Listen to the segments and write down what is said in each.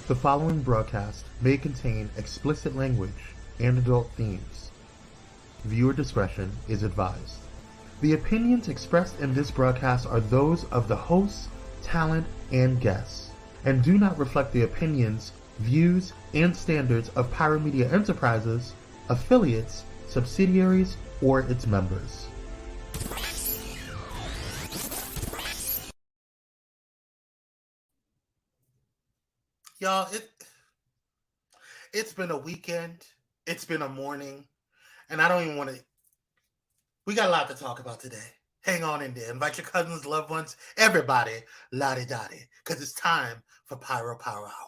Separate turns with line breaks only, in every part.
The following broadcast may contain explicit language and adult themes. Viewer discretion is advised. The opinions expressed in this broadcast are those of the hosts, talent, and guests, and do not reflect the opinions, views, and standards of Pyro Media Enterprises, affiliates, subsidiaries, or its members. Y'all, it's been a weekend, it's been a morning, and I don't even want to. We got a lot to talk about today. Hang on in there. Invite your cousins, loved ones, everybody, lottie-dottie, because it's time for Pyro Power Hour.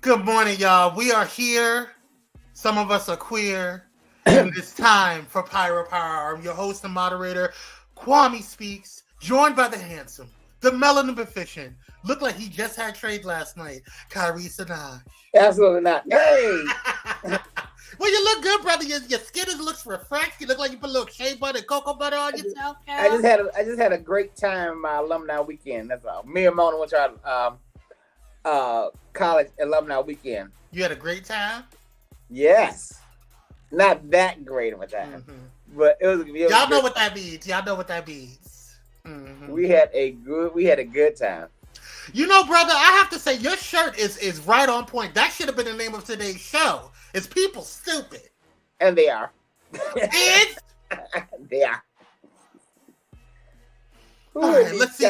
Good morning, y'all. We are here. Some of us are queer. And it's time for Pyro Power Hour. I'm your host and moderator, Kwame Speaks, joined by the handsome, the melanin efficient. Looked like he just had trade last night, Kyrie Sinaj.
Absolutely not. Hey!
Well, you look good, brother. Your skin looks refreshed. You look like you put a little shea butter and cocoa butter on yourself.
I just had a great time my alumni weekend. That's all. Me and Mona went to our college alumni weekend.
You had a great time?
Yes. Not that great of a time. Mm-hmm. But it was
y'all know what that means. Y'all know what that means. Mm-hmm.
We had a good time.
You know, brother, I have to say your shirt is right on point. That should have been the name of today's show. Is People Stupid?
And they are.
Is?
They are.
All right, let's see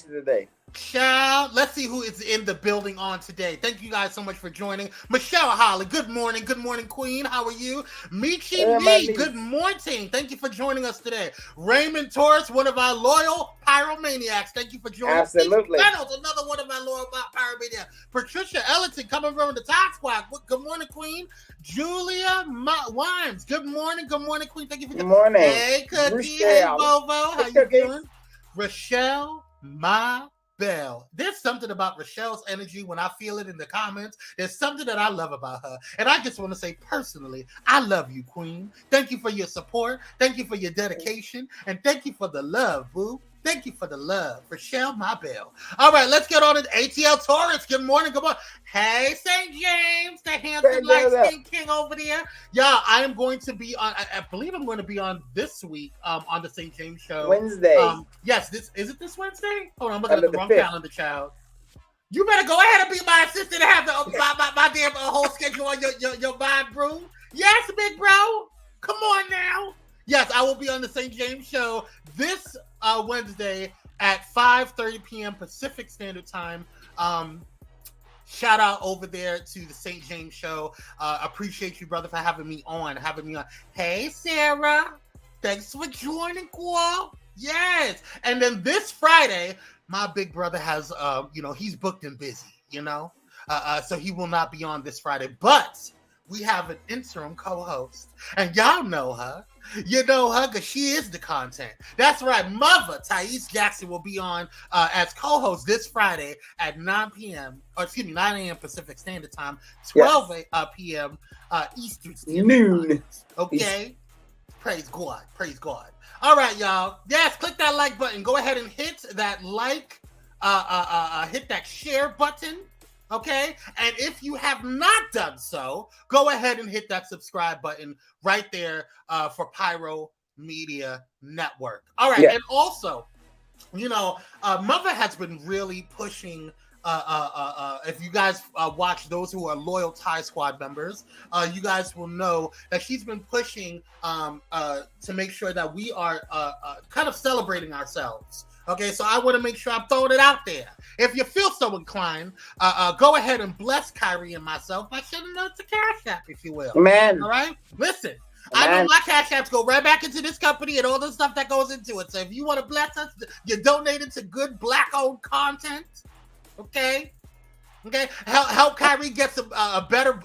today.
Child, let's see who is in the building on today. Thank you guys so much for joining. Michelle Holly, good morning. Good morning, Queen. How are you? Michi Me, good morning. Thank you for joining us today. Raymond Torres, one of our loyal pyromaniacs. Thank you for joining us.
Absolutely.
Reynolds, another one of our loyal pyromaniacs. Patricia Ellington, coming from the Top Squad. Good morning, Queen. Julia Wimes, good morning. Good morning, Queen. Thank you for joining us.
Good morning.
Hey, Cookie. Hey, Bovo. How you doing? Rochelle, Bell. There's something about Rochelle's energy when I feel it in the comments. There's something that I love about her. And I just want to say personally, I love you, Queen. Thank you for your support. Thank you for your dedication. And thank you for the love, boo. Thank you for the love. Rochelle, Bell. All right, let's get on to ATL Taurus. Good morning. Good morning. Hey, St. James, the handsome light-skinned king over there. Yeah, I am going to be on, I believe I'm going to be on this week on the St. James show.
Wednesday.
Yes, is it this Wednesday? Hold on, I'm looking at the wrong calendar, child. You better go ahead and be my assistant and have my damn whole schedule on your vibe, bro. Yes, big bro. Come on now. Yes, I will be on the St. James show this Wednesday at 5:30 p.m. Pacific Standard Time. Shout out over there to the St. James show. Appreciate you, brother, for having me on. Hey, Sarah. Thanks for joining, Qual. Yes. And then this Friday, my big brother has, he's booked and busy, so he will not be on this Friday. But we have an interim co-host, and y'all know her. You know her because she is the content. That's right. Mother Thais Jackson will be on as co-host this Friday at 9 a.m. Pacific Standard Time, 12 p.m. Eastern Standard
Noon.
Okay. Praise God. Praise God. All right, y'all. Yes, click that like button. Go ahead and hit that like, hit that share button. Okay, and if you have not done so, go ahead and hit that subscribe button right there for Pyro Media Network. All right, And also, Mother has been really pushing. If you guys watch those who are loyal Thai Squad members, you guys will know that she's been pushing to make sure that we are kind of celebrating ourselves. Okay, so I want to make sure I'm throwing it out there. If you feel so inclined, go ahead and bless Kyrie and myself by sending us a Cash App, if you will.
Man.
All right? Listen, I know my Cash Apps go right back into this company and all the stuff that goes into it. So if you want to bless us, you donate it to good Black-owned content. Okay? Help Kyrie get some better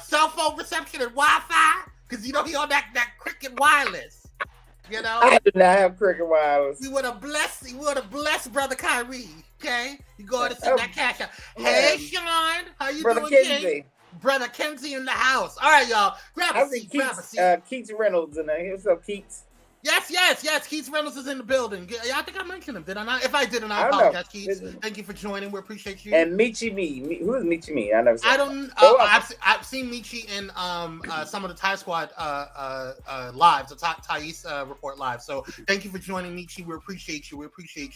cell phone reception and Wi-Fi. because you know he on that Cricket Wireless. You know,
I do not have Cricket Wireless.
We would have blessed brother Kyrie. Okay, you go ahead and send that cash out. Hey, Sean, how you
brother
doing,
Kenzie?
King? Brother Kenzie in the house. All right, y'all. Grab a seat.
Keats Reynolds in there. What's up, Keats?
Yes. Keith Reynolds is in the building. Yeah, I think I mentioned him. Did I not? If I didn't, I apologize, Keith. Thank you for joining. We appreciate you.
And Michi Me. Who is Michi Me? I never seen.
I don't. I've seen Michi in some of the Thai Squad lives, the Thais report live. So thank you for joining, Michi. We appreciate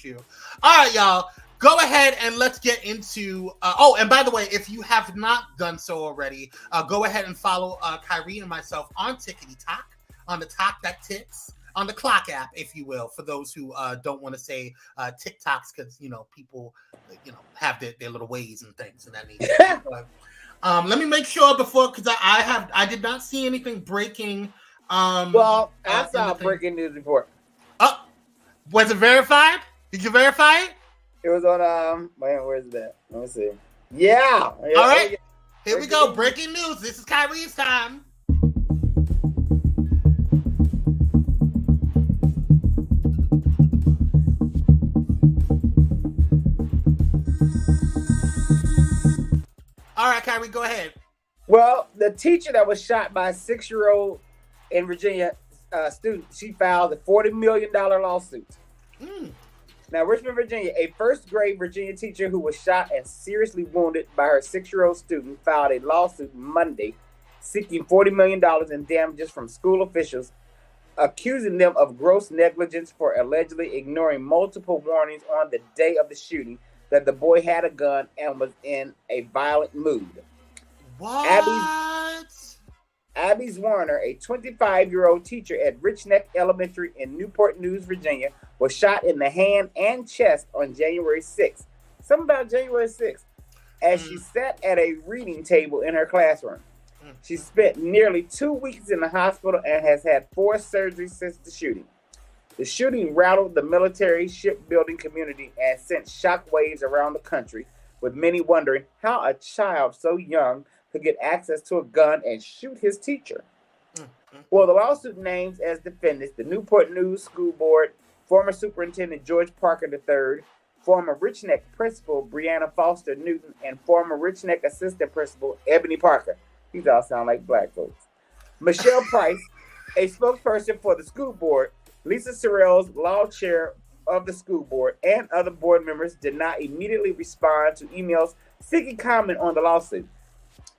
you. All right, y'all. Go ahead and let's get into. And by the way, if you have not done so already, go ahead and follow Kyrie and myself on Tickety Talk, on the Talk That Ticks. On the Clock app, if you will, for those who don't want to say TikToks, because people, have their little ways and things and that nature. But, let me make sure before, because I did not see anything breaking.
I saw a breaking news report.
Oh, was it verified? Did you verify it?
It was on where's that? Let me see. Yeah.
All right. Here we go. Breaking news. This is Kyrie's time. All right, Kyrie, go ahead.
Well, the teacher that was shot by a 6-year-old in Virginia student, she filed a $40 million lawsuit. Now, Richmond, Virginia, a first-grade Virginia teacher who was shot and seriously wounded by her 6-year-old student filed a lawsuit Monday seeking $40 million in damages from school officials, accusing them of gross negligence for allegedly ignoring multiple warnings on the day of the shooting that the boy had a gun and was in a violent mood.
What?
Abby Warner, a 25-year-old teacher at Rich Neck Elementary in Newport News, Virginia, was shot in the hand and chest on January 6th. Something about January 6th. As she sat at a reading table in her classroom. She spent nearly 2 weeks in the hospital and has had 4 surgeries since the shooting. The shooting rattled the military shipbuilding community and sent shockwaves around the country, with many wondering how a child so young could get access to a gun and shoot his teacher. Well, the lawsuit names as defendants the Newport News School Board, former Superintendent George Parker III, former Rich Neck Principal Breonna Foster Newton, and former Rich Neck Assistant Principal Ebony Parker. These all sound like black folks. Michelle Price, a spokesperson for the school board, Lisa Sorrell's law chair of the school board, and other board members did not immediately respond to emails seeking comment on the lawsuit.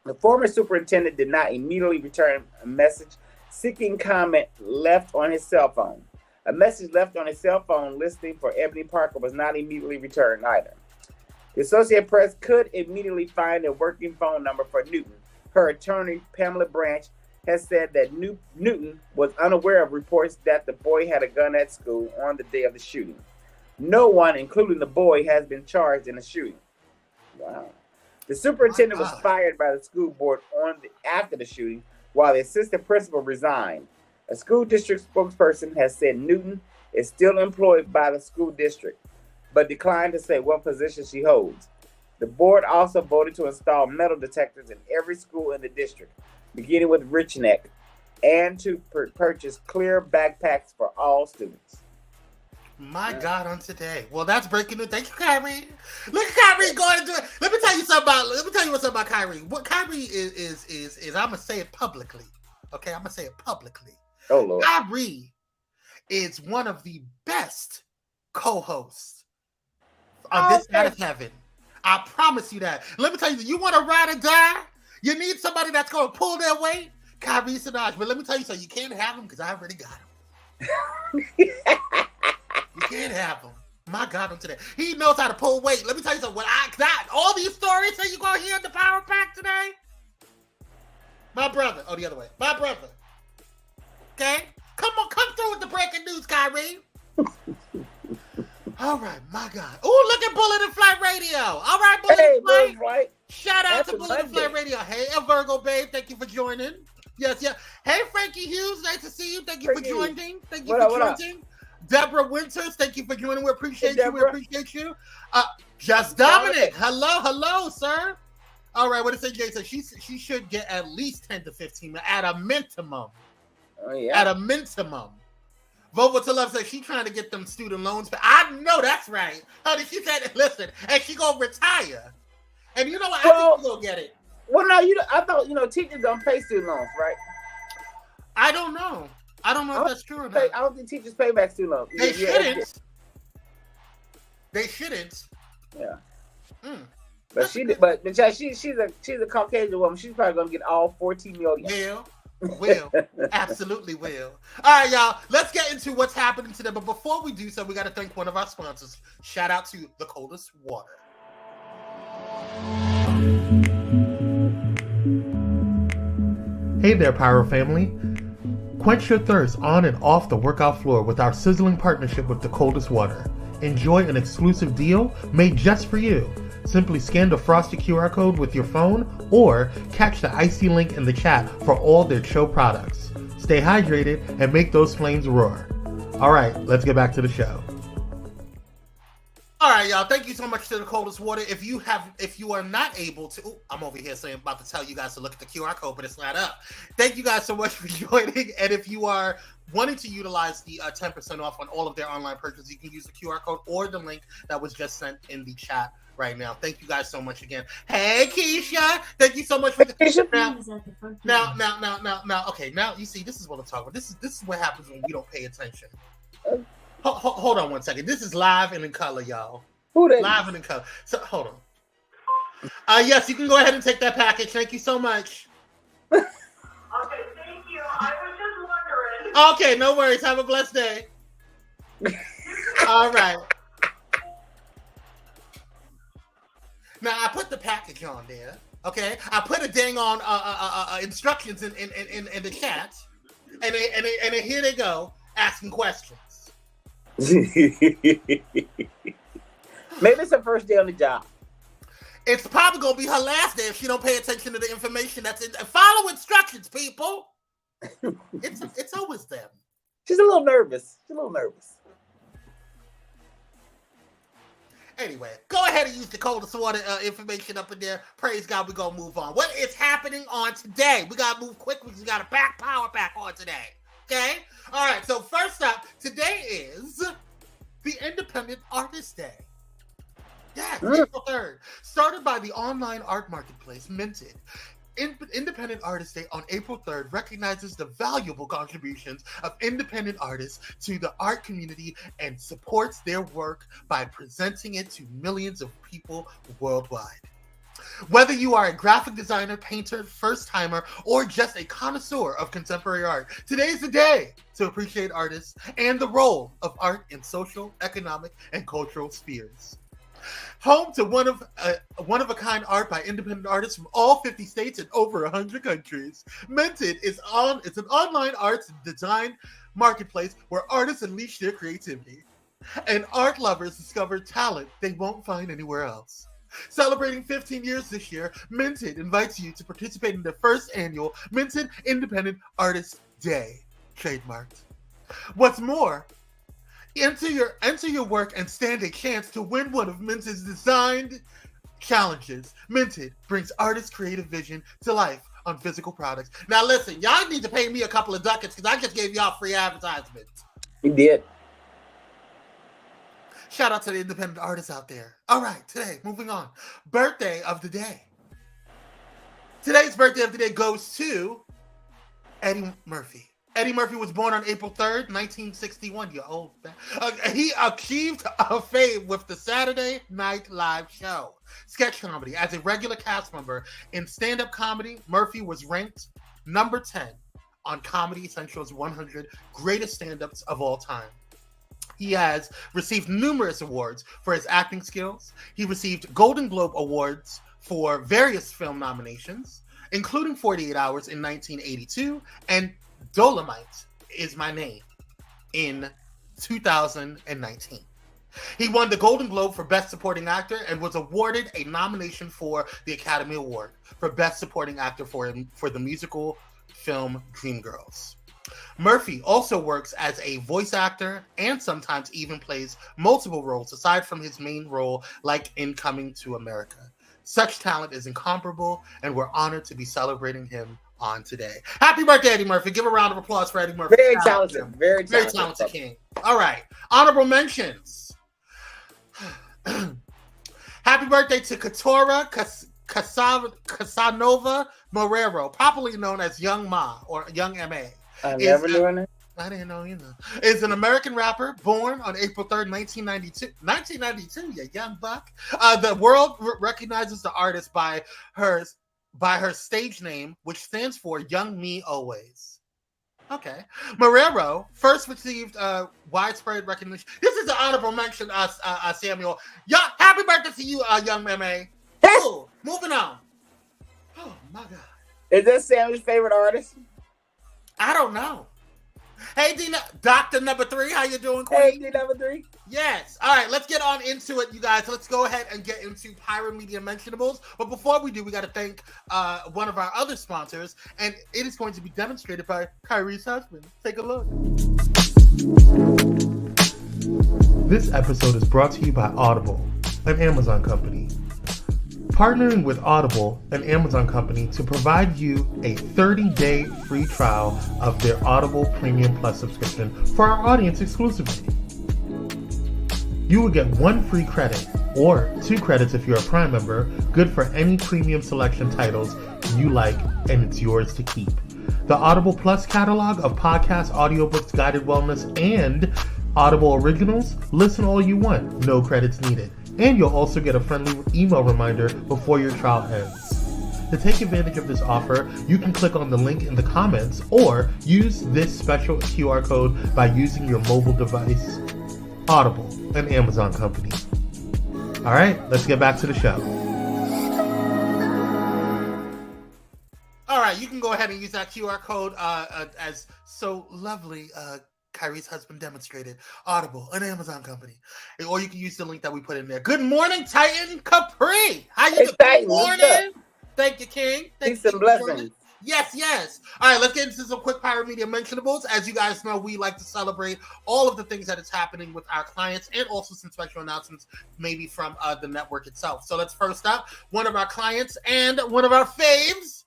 The former superintendent did not immediately return a message seeking comment left on his cell phone. A message left on his cell phone listing for Ebony Parker was not immediately returned either. The Associated Press could immediately find a working phone number for Newton. Her attorney, Pamela Branch, has said that Newton was unaware of reports that the boy had a gun at school on the day of the shooting. No one, including the boy, has been charged in the shooting. Wow. The superintendent was fired by the school board after the shooting, while the assistant principal resigned. A school district spokesperson has said Newton is still employed by the school district, but declined to say what position she holds. The board also voted to install metal detectors in every school in the district, beginning with Rich Neck, and to purchase clear backpacks for all students.
My God, on today. Well, that's breaking news. Thank you, Kyrie. Look at Kyrie going to do it. Let me tell you what's up about Kyrie. What Kyrie is I'm gonna say it publicly. Okay, I'm gonna say it publicly.
Oh Lord.
Kyrie is one of the best co-hosts on this side of heaven. I promise you that. Let me tell you, you want to ride or die? You need somebody that's going to pull their weight? Kyrie Sinaj. But let me tell you something. You can't have him because I already got him. You can't have him. My God, on today. He knows how to pull weight. Let me tell you something. All these stories that you're going to hear in the Power Pack today? My brother. Oh, the other way. My brother. Okay? Come through with the breaking news, Kyrie. All right, my God. Oh, look at Bullet and Flight Radio. All right, Bullet and Flight. Shout out to Bullet and Flight Radio. Hey, Virgo Babe, thank you for joining. Yes. Hey, Frankie Hughes, nice to see you. Thank you for joining. Thank you for joining. Deborah Winters, thank you for joining. We appreciate you. We appreciate you. Just Dominic. Hello, sir. All right, what did Jay say? She should get at least 10 to 15 at a minimum.
Oh yeah.
At a minimum. Vote to Love says she trying to get them student loans. But I know that's right. Honey, she said, listen, and she gonna retire. And you know what? I think she'll get it.
Well, no, I thought teachers don't pay student loans, right?
I don't know. I don't know if that's true or not.
I don't think teachers pay back student loans.
They shouldn't. They shouldn't.
Yeah.
But
she's a Caucasian woman. She's probably gonna get all 14 million.
Will. Absolutely will. All right, y'all. Let's get into what's happening today. But before we do so, we got to thank one of our sponsors. Shout out to The Coldest Water. Hey there, Pyro family. Quench your thirst on and off the workout floor with our sizzling partnership with The Coldest Water. Enjoy an exclusive deal made just for you. Simply scan the frosted QR code with your phone or catch the icy link in the chat for all their chill products. Stay hydrated and make those flames roar. All right, let's get back to the show. All right, y'all. Thank you so much to The Coldest Water. If you are not able to, I'm over here saying about to tell you guys to look at the QR code, but it's not up. Thank you guys so much for joining. And if you are wanting to utilize the 10% off on all of their online purchases, you can use the QR code or the link that was just sent in the chat right now. Thank you guys so much again. Hey, Keisha. Thank you so much for now. Okay, now you see, this is what I'm talking about. This is what happens when we don't pay attention. Hold on one second. This is live and in color, y'all. Live and in color. So hold on. Yes, you can go ahead and take that package. Thank you so much.
Okay, thank you. I was just wondering.
Okay, no worries. Have a blessed day. All right. Now I put the package on there. Okay, I put a dang on instructions in the chat, and here they go asking questions.
Maybe it's her first day on the job.
It's probably gonna be her last day if she don't pay attention to the information that's in. Follow instructions, people. It's always them.
She's a little nervous.
Anyway, go ahead and use the Coldest Water information up in there. Praise God, we're gonna move on. What is happening on today? We gotta move quick because we got a power pack on today. Okay? All right, so first up, today is the Independent Artist Day. Yeah, April 3rd. Started by the online art marketplace Minted. Independent Artist Day on April 3rd recognizes the valuable contributions of independent artists to the art community and supports their work by presenting it to millions of people worldwide. Whether you are a graphic designer, painter, first-timer, or just a connoisseur of contemporary art, today is the day to appreciate artists and the role of art in social, economic, and cultural spheres. Home to one-of-a-kind art by independent artists from all 50 states and over 100 countries, Minted is an online arts and design marketplace where artists unleash their creativity and art lovers discover talent they won't find anywhere else. Celebrating 15 years this year, Minted invites you to participate in the first annual Minted Independent Artist Day, trademarked. What's more, enter your work and stand a chance to win one of Minted's designed challenges. Minted brings artists' creative vision to life on physical products. Now listen, y'all need to pay me a couple of ducats because I just gave y'all free advertisements.
You did.
Shout out to the independent artists out there. All right, today, moving on. Birthday of the day. Today's birthday of the day goes to Eddie Murphy. Eddie Murphy was born on April 3rd, 1961. You old man. He achieved a fame with the Saturday Night Live show. Sketch comedy. As a regular cast member in stand-up comedy, Murphy was ranked number 10 on Comedy Central's 100 greatest stand-ups of all time. He has received numerous awards for his acting skills. He received Golden Globe Awards for various film nominations, including 48 Hours in 1982 and Dolomite Is My Name in 2019. He won the Golden Globe for Best Supporting Actor and was awarded a nomination for the Academy Award for Best Supporting Actor for the musical film Dreamgirls. Murphy also works as a voice actor and sometimes even plays multiple roles aside from his main role, like in Coming to America. Such talent is incomparable, and we're honored to be celebrating him on today. Happy birthday, Eddie Murphy. Give a round of applause for Eddie Murphy.
Very talented. Very
talented king. All right. Honorable mentions. Happy birthday to Katora Casanova Marrero, popularly known as Young Ma or Young M.A.
I never knew her.
I didn't know either. Is an American rapper born on April 3rd, 1992. 1992, you young buck. The world recognizes the artist by her stage name, which stands for Young Me Always. Okay. Marrero first received widespread recognition. This is an honorable mention, Samuel. Happy birthday to you, Young M.A. Cool. Moving on. Oh, my God.
Is this Samuel's favorite artist?
I don't know. Hey, Dr. Number 3, how you doing, Queen?
Hey, D Number 3.
Yes. All right, let's get on into it, you guys. Let's go ahead and get into Pyro Media Mentionables. But before we do, we got to thank one of our other sponsors, and it is going to be demonstrated by Kyrie's husband. Take a look. This episode is brought to you by Audible, an Amazon company. Partnering with Audible, an Amazon company, to provide you a 30-day free trial of their Audible Premium Plus subscription for our audience exclusively. You will get 1 free credit, or 2 credits if you're a Prime member, good for any premium selection titles you like, and it's yours to keep. The Audible Plus catalog of podcasts, audiobooks, guided wellness, and Audible originals, listen all you want, no credits needed. And you'll also get a friendly email reminder before your trial ends. To take advantage of this offer, you can click on the link in the comments or use this special QR code by using your mobile device. Audible, an Amazon company. All right, let's get back to the show. All right, you can go ahead and use that QR code as so lovely Kyrie's husband demonstrated. Audible, an Amazon company. Or you can use the link that we put in there. Good morning, Titan Capri. How you doing? Good morning. Thank you, King.
Peace and blessings.
Yes. All right, let's get into some quick Pyro Media Mentionables. As you guys know, we like to celebrate all of the things that is happening with our clients and also some special announcements maybe from the network itself. So let's first up, one of our clients and one of our faves,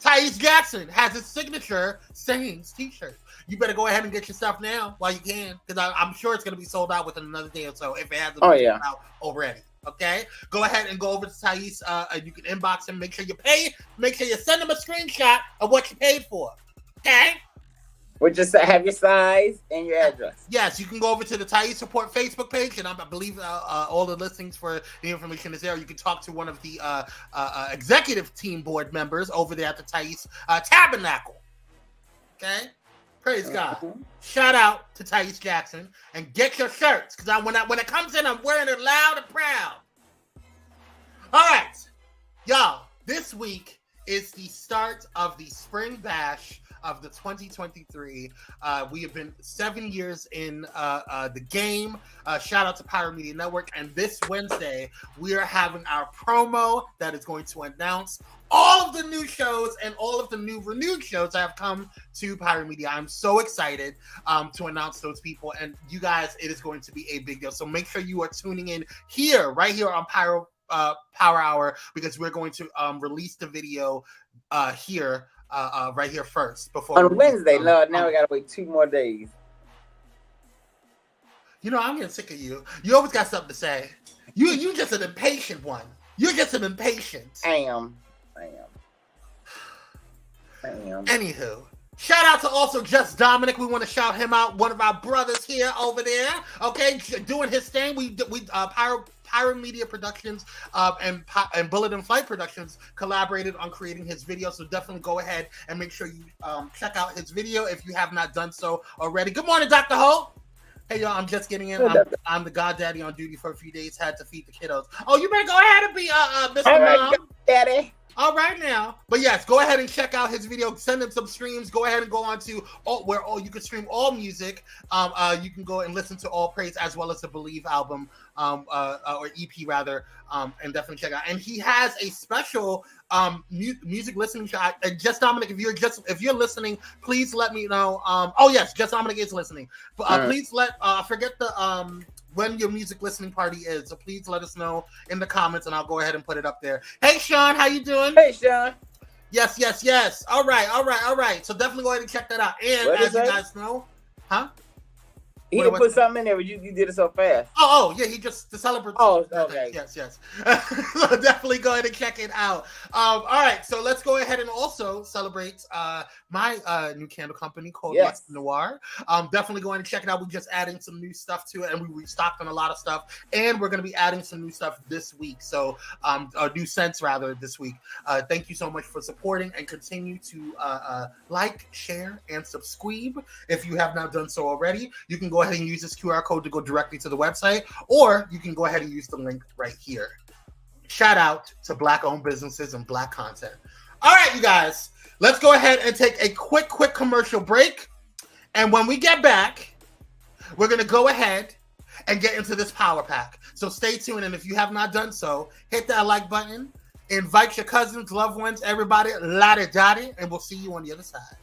Thais Jackson, has his signature sayings t-shirt. You better go ahead and get your stuff now while you can, because I'm sure it's going to be sold out within another day or so if it hasn't been sold out already. Okay? Go ahead and go over to Thais. You can inbox him. Make sure you pay. Make sure you send him a screenshot of what you paid for. Okay?
We'll just have your size and your address.
Yes, you can go over to the Thais Support Facebook page, and I believe all the listings for the information is there. You can talk to one of the executive team board members over there at the Thais Tabernacle. Okay? Praise God. Shout out to Thais Jackson and get your shirts, because when it comes in, I'm wearing it loud and proud. All right, y'all, this week is the start of the Spring Bash of the 2023. We have been 7 years in the game. Shout out to Pyro Media Network. And this Wednesday, we are having our promo that is going to announce all of the new shows and all of the new renewed shows that have come to Pyro Media. I'm so excited to announce those people. And you guys, it is going to be a big deal. So make sure you are tuning in right here on Pyro Power Hour, because we're going to release the video here. Right here first before
on Wednesday. Now we gotta wait 2 more days.
You know, I'm getting sick of you. You always got something to say. You just an impatient one. You're just an impatient.
I am.
Anywho, shout out to also Just Dominic. We want to shout him out. One of our brothers here over there. Okay, doing his thing. We Pyro Media Productions and Bullet and Flight Productions collaborated on creating his video. So definitely go ahead and make sure you check out his video if you have not done so already. Good morning, Dr. Hope. Hey, y'all, I'm just getting in. I'm the goddaddy on duty for a few days. Had to feed the kiddos. Oh, you better go ahead and be Mr. Mom.
Daddy.
All right now. But yes, go ahead and check out his video. Send him some streams. Go ahead and go on to you can stream all music. You can go and listen to All Praise as well as the Believe album, or EP rather, and definitely check out. And he has a special music listening shot. And Just Dominic, if you're listening, please let me know. Oh yes, Just Dominic is listening. But please forget the when your music listening party is. So please let us know in the comments, and I'll go ahead and put it up there. Hey, Sean, how you doing?
Hey, Sean.
Yes. All right. So definitely go ahead and check that out. And as you guys know, huh?
He didn't put something in there, but you did it so fast.
Oh, yeah, he just to celebrate.
Oh, okay.
Yes. So definitely go ahead and check it out. All right, so let's go ahead and also celebrate my new candle company called Lux Noir. Definitely go ahead and check it out. We're just adding some new stuff to it, and we restocked on a lot of stuff, and we're going to be adding some new stuff this week. So, new scents rather this week. Thank you so much for supporting, and continue to like, share, and subscribe if you have not done so already. You can go ahead and use this QR code to go directly to the website, or you can go ahead and use the link right here. Shout out to Black-owned businesses and Black content. All right, you guys, let's go ahead and take a quick commercial break. And when we get back, we're going to go ahead and get into this power pack. So stay tuned. And if you have not done so, hit that like button, invite your cousins, loved ones, everybody, la-di-da-di, and we'll see you on the other side.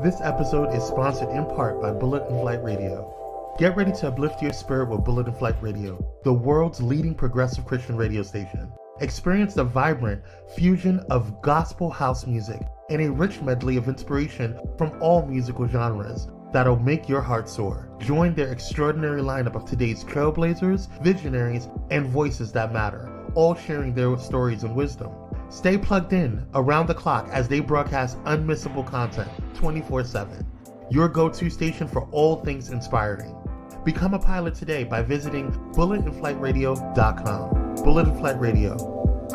This episode is sponsored in part by Bullet and Flight Radio. Get ready to uplift your spirit with Bullet and Flight Radio, the world's leading progressive Christian radio station. Experience the vibrant fusion of gospel house music and a rich medley of inspiration from all musical genres that'll make your heart soar. Join their extraordinary lineup of today's trailblazers, visionaries, and voices that matter, all sharing their stories and wisdom. Stay plugged in around the clock as they broadcast unmissable content 24/7. Your go-to station for all things inspiring. Become a pilot today by visiting bulletandflightradio.com. Bullet and Flight Radio.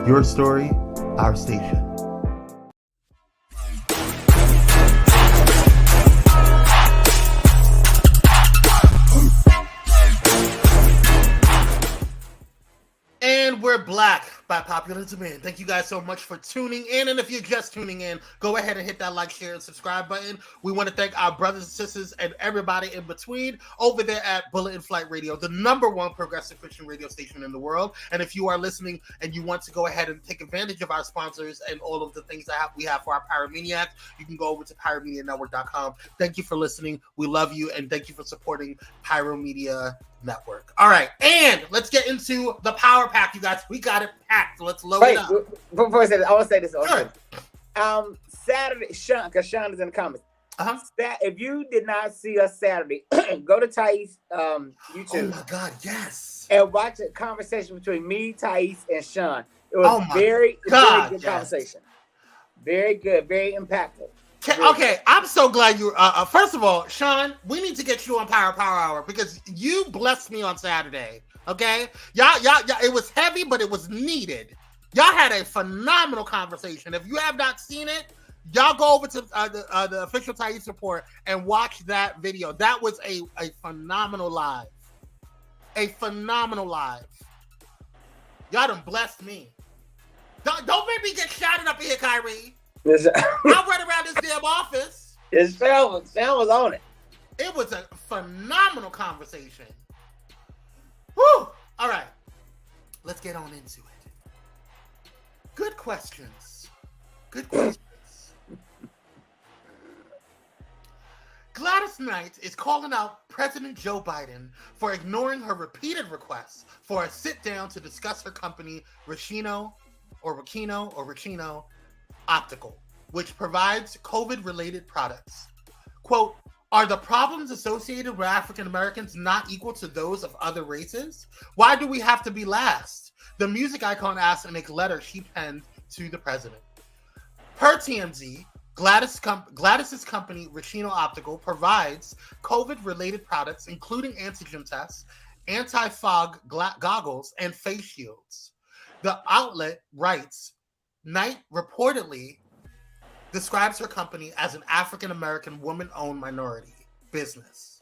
Your story, our station. And we're black by popular demand. Thank you guys so much for tuning in. And if you're just tuning in, go ahead and hit that like, share, and subscribe button. We want to thank our brothers and sisters and everybody in between over there at Bullet and Flight Radio, the #1 progressive Christian radio station in the world. And if you are listening and you want to go ahead and take advantage of our sponsors and all of the things that we have for our Pyromaniacs, you can go over to pyromedianetwork.com. Thank you for listening. We love you, and thank you for supporting Pyro Media Network. All right, and let's get into the power pack, you guys. We got it packed. Let's load it up.
Before I say this, I want to say this.
Sure.
Saturday, Sean, because Sean is in the comments. If you did not see us Saturday, go to Thais YouTube.
Oh my God, yes.
And watch a conversation between me, Thais, and Sean. It was very good conversation. Very good, very impactful.
Okay, I'm so glad you. First of all, Sean, we need to get you on Pyro Power Hour because you blessed me on Saturday. Okay, y'all, it was heavy, but it was needed. Y'all had a phenomenal conversation. If you have not seen it, y'all go over to the official Thais report and watch that video. That was a phenomenal live. A phenomenal live. Y'all done blessed me. Don't make me get shouted up here, Kyrie. I'll run around this damn office.
Sam was on it.
It was a phenomenal conversation. Woo! All right. Let's get on into it. Good questions. Gladys Knight is calling out President Joe Biden for ignoring her repeated requests for a sit-down to discuss her company, Ricino Optical, which provides COVID-related products. Quote, are the problems associated with African Americans not equal to those of other races? Why do we have to be last? The music icon asked in a letter she penned to the president. Per TMZ, Gladys's company, Ricino Optical, provides COVID-related products, including antigen tests, anti-fog goggles, and face shields. The outlet writes, Knight reportedly describes her company as an African-American woman-owned minority business.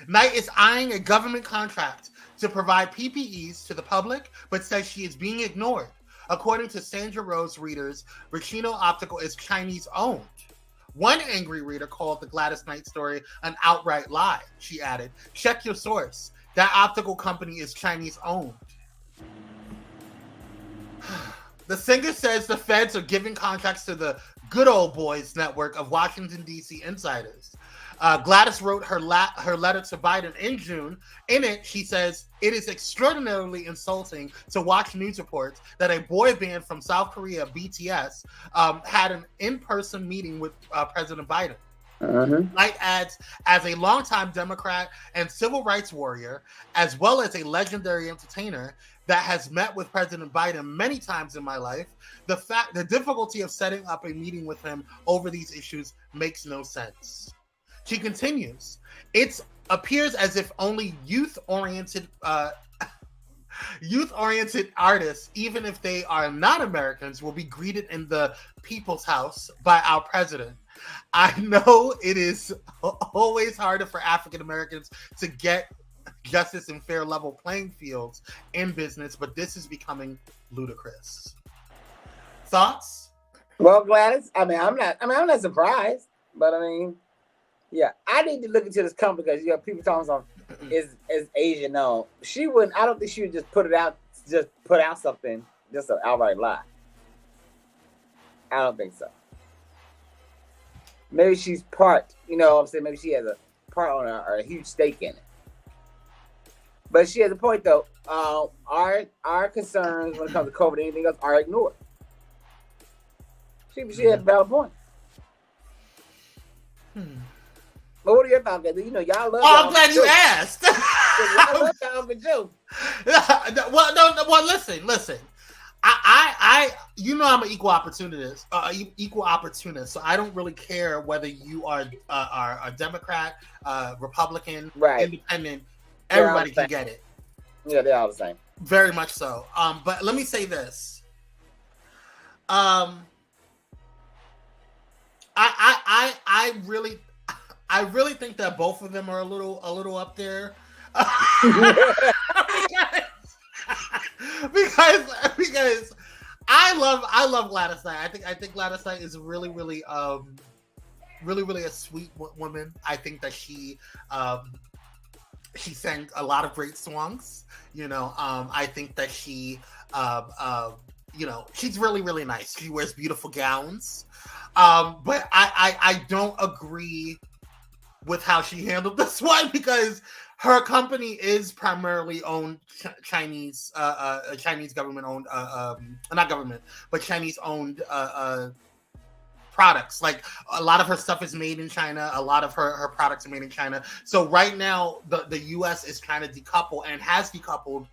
Knight is eyeing a government contract to provide PPEs to the public, but says she is being ignored. According to Sandra Rose readers, Ricino Optical is Chinese-owned. One angry reader called the Gladys Knight story an outright lie. She added, check your source. That optical company is Chinese-owned. The singer says the feds are giving contracts to the Good Old Boys network of Washington, D.C. insiders. Gladys wrote her letter to Biden in June. In it, she says, "It is extraordinarily insulting to watch news reports that a boy band from South Korea, BTS, had an in-person meeting with President Biden." Knight adds, "As a longtime Democrat and civil rights warrior, as well as a legendary entertainer that has met with President Biden many times in my life, the difficulty of setting up a meeting with him over these issues makes no sense." She continues, "It appears as if only youth-oriented artists, even if they are not Americans, will be greeted in the People's House by our president. I know it is always harder for African Americans to get justice and fair level playing fields in business, but this is becoming ludicrous." Thoughts?
Well, Gladys, I'm not surprised, but yeah, I need to look into this company because people talking about is Asian known. I don't think she would just put out something, just an outright lie. I don't think so. Maybe she's part, what I'm saying, maybe she has a part on or a huge stake in it. But she has a point though. Our concerns when it comes to COVID and anything else are ignored. She has a valid point. But what are your thoughts? Y'all love.
Oh, I'm glad you asked.
Y'all love y'all too.
Well, listen. I I'm an equal opportunist. So I don't really care whether you are a Democrat, Republican, Independent. Everybody can get it.
Yeah, they're all the same.
Very much so. But let me say this. I really think that both of them are a little up there. because I love Gladys Knight. I think Gladys Knight is really a sweet woman. I think that she sang a lot of great songs. I think that she she's really nice. She wears beautiful gowns. But I don't agree with how she handled this one because her company is primarily owned Chinese government owned, not government, but Chinese owned products. Like a lot of her stuff is made in China. A lot of her products are made in China. So right now the U.S. is trying to decouple and has decoupled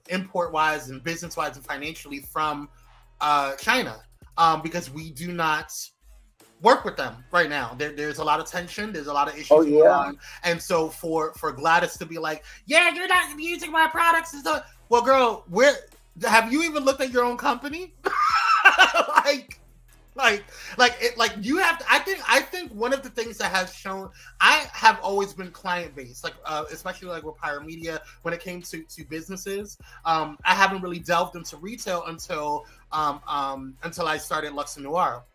import wise and business wise and financially from China because we do not work with them right now. There's a lot of tension. There's a lot of issues going on. And so for Gladys to be like, yeah, you're not using my products and stuff. Well, girl, have you even looked at your own company? You have to, I think one of the things that has shown, I have always been client based, especially with Pyro Media when it came to businesses. I haven't really delved into retail until I started Luxe Noir.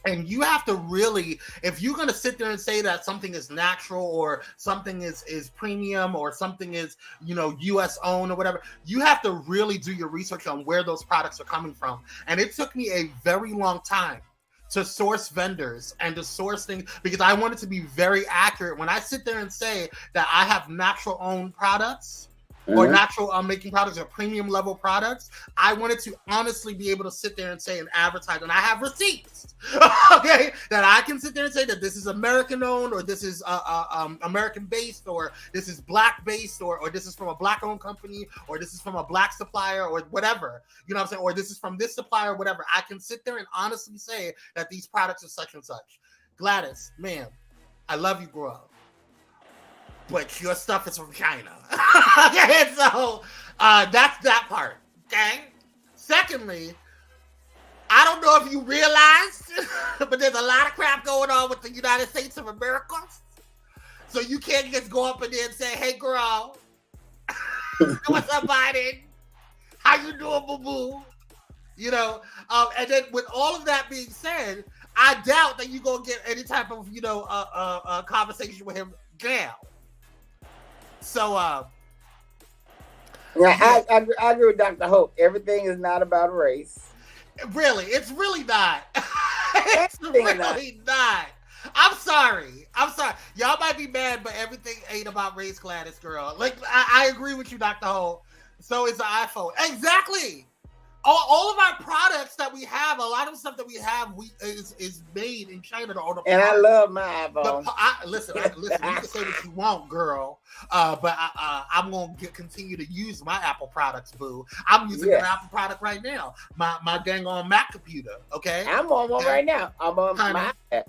And you have to really, if you're going to sit there and say that something is natural or something is premium or something is, U.S. owned or whatever, you have to really do your research on where those products are coming from. And it took me a very long time to source vendors and to source things because I wanted to be very accurate. When I sit there and say that I have natural owned products, or natural making products or premium level products, I wanted to honestly be able to sit there and say and advertise, and I have receipts, okay, that I can sit there and say that this is American owned, or this is American based, or this is black based, or this is from a black owned company, or this is from a black supplier, or whatever, you know what I'm saying, or this is from this supplier, whatever. I can sit there and honestly say that these products are such and such. Gladys, ma'am, I love you, girl, but your stuff is from China. Okay, so that's that part. Okay. Secondly, I don't know if you realized, but there's a lot of crap going on with the United States of America. So you can't just go up in there and say, "Hey, girl, what's up, Biden? How you doing, boo-boo?" And then with all of that being said, I doubt that you're gonna get any type of conversation with him now. So,
I agree with Dr. Hope. Everything is not about race.
Really, it's really not. It's really not. I'm sorry. Y'all might be mad, but everything ain't about race, Gladys, girl. Like, I agree with you, Dr. Ho. So is the iPhone. Exactly. All of our products that we have, a lot of stuff that we have, is made in China.
And I love my iPhone.
Listen, you can say what you want, girl. But I'm going to continue to use my Apple products, boo. I'm using an Apple product right now. My dang on Mac computer, okay?
I'm on one right now. I'm on my iPad.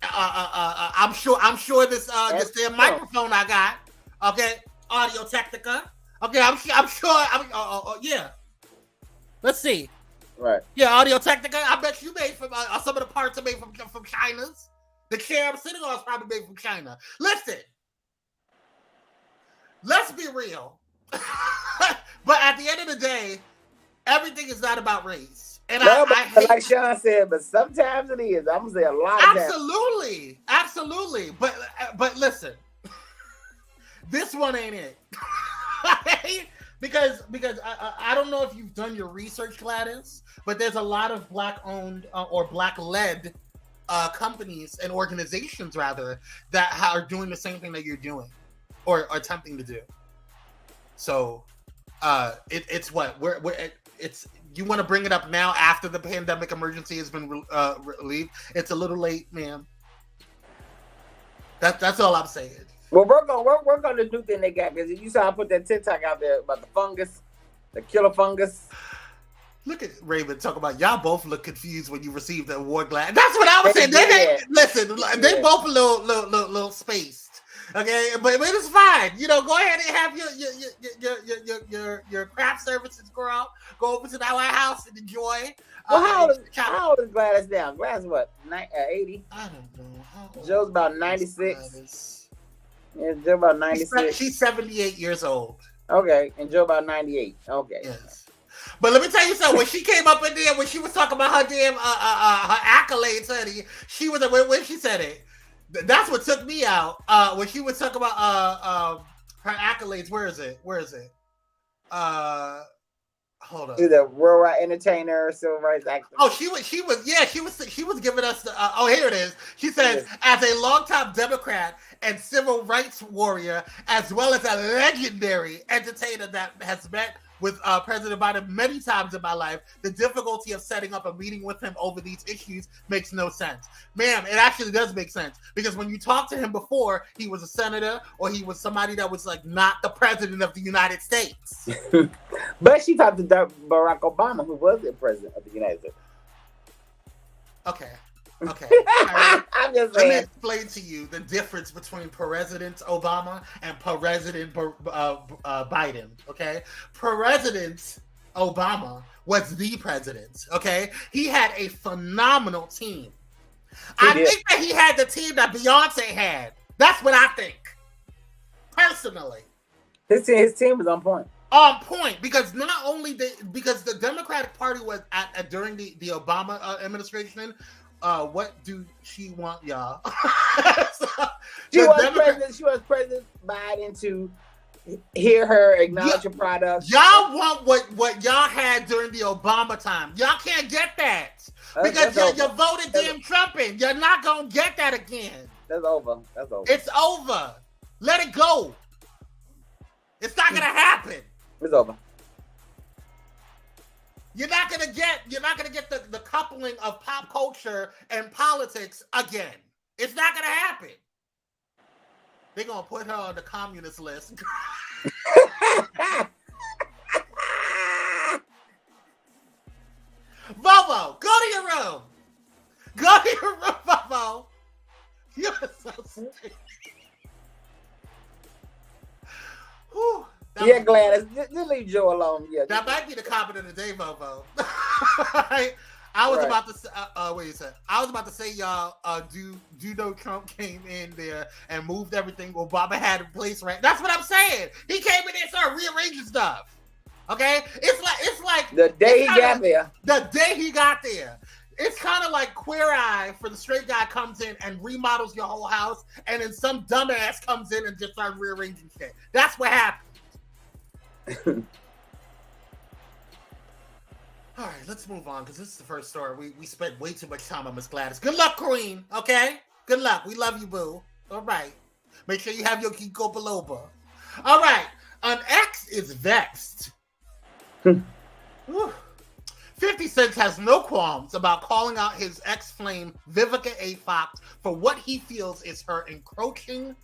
I'm sure this damn microphone I got, okay, Audio Technica. Okay, I'm sure. Yeah. Let's see.
Right.
Yeah, Audio Technica. I bet you made from some of the parts are made from China's. The chair I'm sitting on is probably made from China. Listen, let's be real. But at the end of the day, everything is not about race. And I hate
like Sean said, but sometimes it is. I'm gonna say a lot of
absolutely, absolutely. But listen, this one ain't it. Because I don't know if you've done your research, Gladys, but there's a lot of Black-owned or Black-led companies and organizations, rather, that are doing the same thing that you're doing or attempting to do. So it's what it's. You want to bring it up now after the pandemic emergency has been relieved? It's a little late, ma'am. That's all I'm saying.
Well, work on the new thing they got, because you saw I put that TikTok out there about the fungus, the killer fungus.
Look at Raymond talking about y'all both look confused when you received the award glass. That's what I was saying. They both a little spaced. Okay, but it's fine. You know, go ahead and have your craft services, girl. Go over to the White House and enjoy.
Well, how old is Gladys now? Gladys what? 80?
I don't know.
Joe's about 96. Yeah, Joe about 96.
She's 78 years old.
Okay, and Joe about 98. Okay.
Yes. But let me tell you something. When she came up in there, when she was talking about her damn her accolades, honey, she was when she said it. That's what took me out. When she was talking about her accolades. Where is it? Hold on.
She's a worldwide entertainer, civil rights activist.
Oh, she was giving us the. Here it is. She says, as a longtime Democrat and civil rights warrior, as well as a legendary entertainer that has met with President Biden many times in my life, the difficulty of setting up a meeting with him over these issues makes no sense. Ma'am, it actually does make sense, because when you talked to him before, he was a senator or he was somebody that was like not the president of the United States.
But she talked to Barack Obama, who was the president of the United States.
Okay.
I'm just saying.
Let me explain to you the difference between President Obama and President Biden. Okay, President Obama was the president. Okay, he had a phenomenal team. I think that he had the team that Beyonce had. That's what I think, personally.
His team was on point.
On point, because not only because the Democratic Party was during the Obama administration. What do she want, y'all?
She was President Biden to hear her acknowledge her product.
Y'all want what y'all had during the Obama time. Y'all can't get that because you voted damn Trump in. You're not gonna get that again.
That's over.
It's over. Let it go. It's not gonna happen.
It's over.
You're not gonna get the coupling of pop culture and politics again. It's not gonna happen. They're gonna put her on the communist list. Vovo, go to your room. Go to your room, Vovo. You're so stupid. Whew.
Yeah, Gladys, just leave Joe alone. Yeah,
that might be the comment of the day, Vovo. I was about to say, wait a second. I was about to say, y'all, do you know Trump came in there and moved everything Obama had in place, right? That's what I'm saying. He came in there and started rearranging stuff. Okay, it's like
the day he got there.
The day he got there. It's kind of like Queer Eye for the straight guy comes in and remodels your whole house, and then some dumbass comes in and just starts rearranging shit. That's what happened. All right, let's move on, because this is the first story. We spent way too much time on Miss Gladys. Good luck, Queen. Okay, Good luck. We love you, boo. All right. Make sure you have your Kiko Biloba. All right. An ex is vexed. 50 Cent has no qualms about calling out his ex-flame Vivica A. Fox for what he feels is her encroaching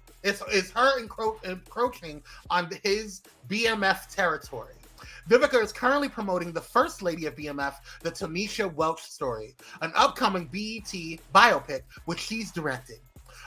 on his BMF territory. Vivica is currently promoting the First Lady of BMF, the Tanisha Welch story, an upcoming BET biopic which she's directing.